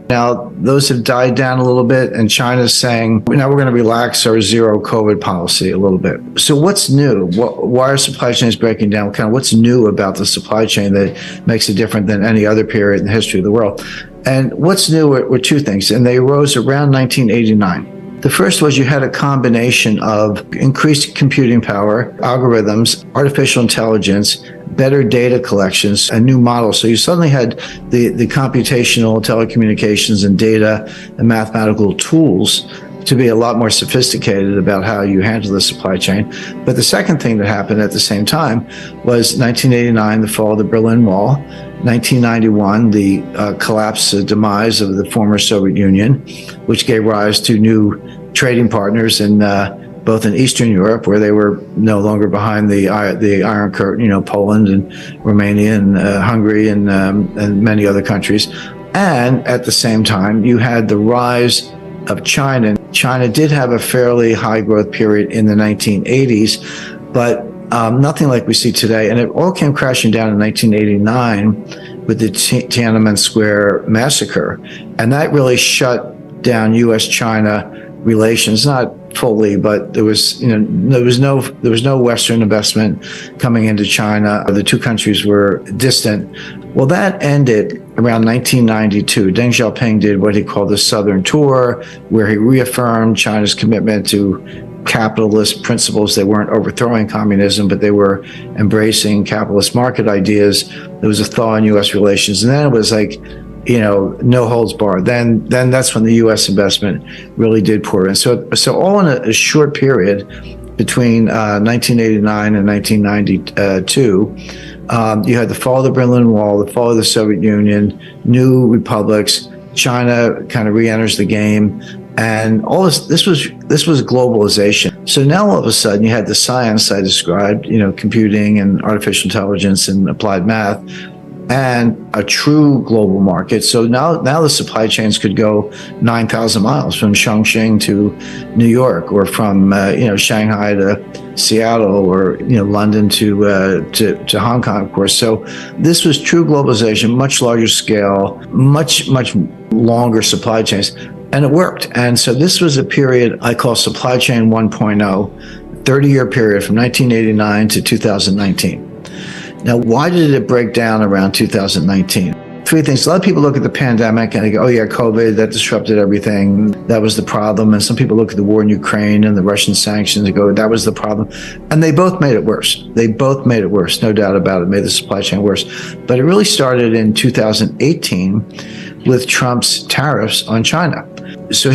Now, those have died down a little bit, and China's saying, now we're going to relax our zero COVID policy a little bit. So what's new? Why are supply chains breaking down? What's new about the supply chain that makes it different than any other period in the history of the world? And what's new were two things, and they arose around 1989. The first was you had a combination of increased computing power, algorithms, artificial intelligence, better data collections, and new models. So you suddenly had the computational telecommunications and data and mathematical tools to be a lot more sophisticated about how you handle the supply chain. But the second thing that happened at the same time was 1989, the fall of the Berlin Wall, 1991, the collapse, the demise of the former Soviet Union, which gave rise to new trading partners in both in Eastern Europe, where they were no longer behind the Iron Curtain, Poland and Romania and Hungary and many other countries. And at the same time, you had the rise of China. China did have a fairly high growth period in the 1980s, but nothing like we see today. And it all came crashing down in 1989 with the Tiananmen Square massacre. And that really shut down U.S.-China relations, not fully, but there was no Western investment coming into China. The two countries were distant. Well, that ended around 1992. Deng Xiaoping did what he called the Southern Tour, where he reaffirmed China's commitment to capitalist principles. They weren't overthrowing communism, but they were embracing capitalist market ideas. There was a thaw in U.S. relations, and then it was like, no holds barred. Then that's when the U.S. investment really did pour in. So all in a short period between 1989 and 1992, you had the fall of the Berlin Wall, the fall of the Soviet Union, new republics. China kind of re-enters the game, and all this was globalization. So now all of a sudden you had the science I described, computing and artificial intelligence and applied math, and a true global market. So now the supply chains could go 9,000 miles from Chongqing to New York, or from Shanghai to Seattle, or London to Hong Kong, of course. So this was true globalization, much larger scale, much longer supply chains, and it worked. And so this was a period I call supply chain 1.0, 30-year period from 1989 to 2019. Now, why did it break down around 2019? Three things. A lot of people look at the pandemic and they go, oh yeah, COVID, that disrupted everything. That was the problem. And some people look at the war in Ukraine and the Russian sanctions and go, that was the problem. And they both made it worse. They both made it worse, no doubt about it, made the supply chain worse. But it really started in 2018 with Trump's tariffs on China. So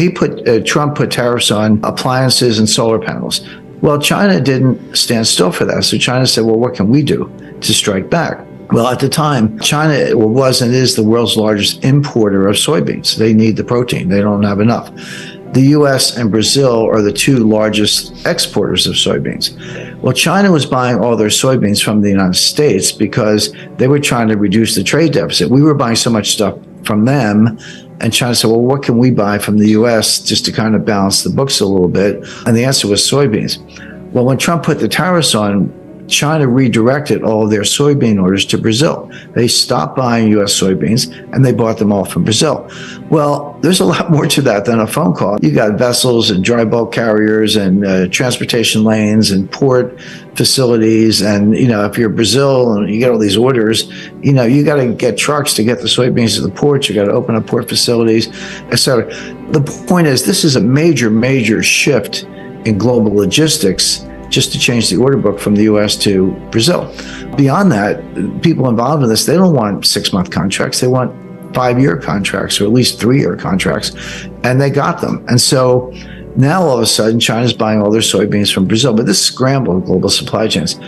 Trump put tariffs on appliances and solar panels. Well, China didn't stand still for that. So China said, well, what can we do to strike back? Well, at the time, China was and is the world's largest importer of soybeans. They need the protein. They don't have enough. The U.S. and Brazil are the two largest exporters of soybeans. Well, China was buying all their soybeans from the United States because they were trying to reduce the trade deficit. We were buying so much stuff from them, and China said, well, what can we buy from the U.S. just to kind of balance the books a little bit? And the answer was soybeans. Well, when Trump put the tariffs on, China redirected all of their soybean orders to Brazil. They stopped buying U.S. soybeans and they bought them all from Brazil. Well, there's a lot more to that than a phone call. You got vessels and dry bulk carriers and transportation lanes and port facilities. And, if you're Brazil and you get all these orders, you got to get trucks to get the soybeans to the ports. You got to open up port facilities, etc. The point is, this is a major, major shift in global logistics just to change the order book from the US to Brazil. Beyond that, people involved in this, they don't want 6-month contracts. They want 5-year contracts, or at least 3-year contracts, and they got them. And so now all of a sudden, China's buying all their soybeans from Brazil, but this scramble of global supply chains.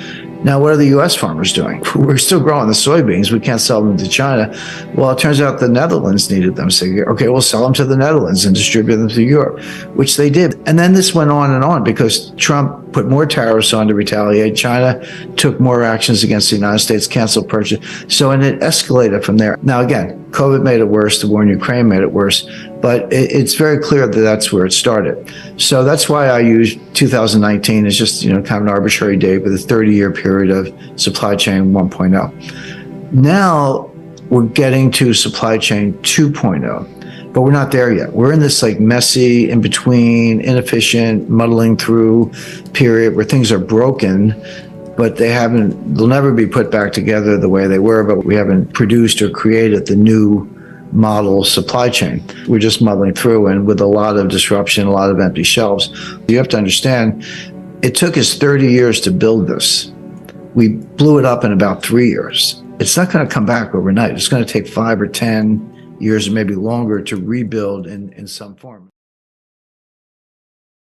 Now, what are the U.S. farmers doing? We're still growing the soybeans. We can't sell them to China. Well, it turns out the Netherlands needed them. So, okay, we'll sell them to the Netherlands and distribute them to Europe, which they did. And then this went on and on because Trump put more tariffs on to retaliate. China took more actions against the United States, canceled purchase. So, and it escalated from there. Now, again, COVID made it worse. The war in Ukraine made it worse. But it's very clear that that's where it started. So that's why I use 2019 as just, kind of an arbitrary date with a 30-year period of supply chain 1.0. Now we're getting to supply chain 2.0, but we're not there yet. We're in this like messy, in between, inefficient, muddling through period where things are broken, but they'll never be put back together the way they were, but we haven't produced or created the new model supply chain. We're just muddling through, and with a lot of disruption, a lot of empty shelves. You have to understand, it took us 30 years to build this. We blew it up in about 3 years. It's not going to come back overnight. It's going to take 5 or 10 years, or maybe longer, to rebuild in some form.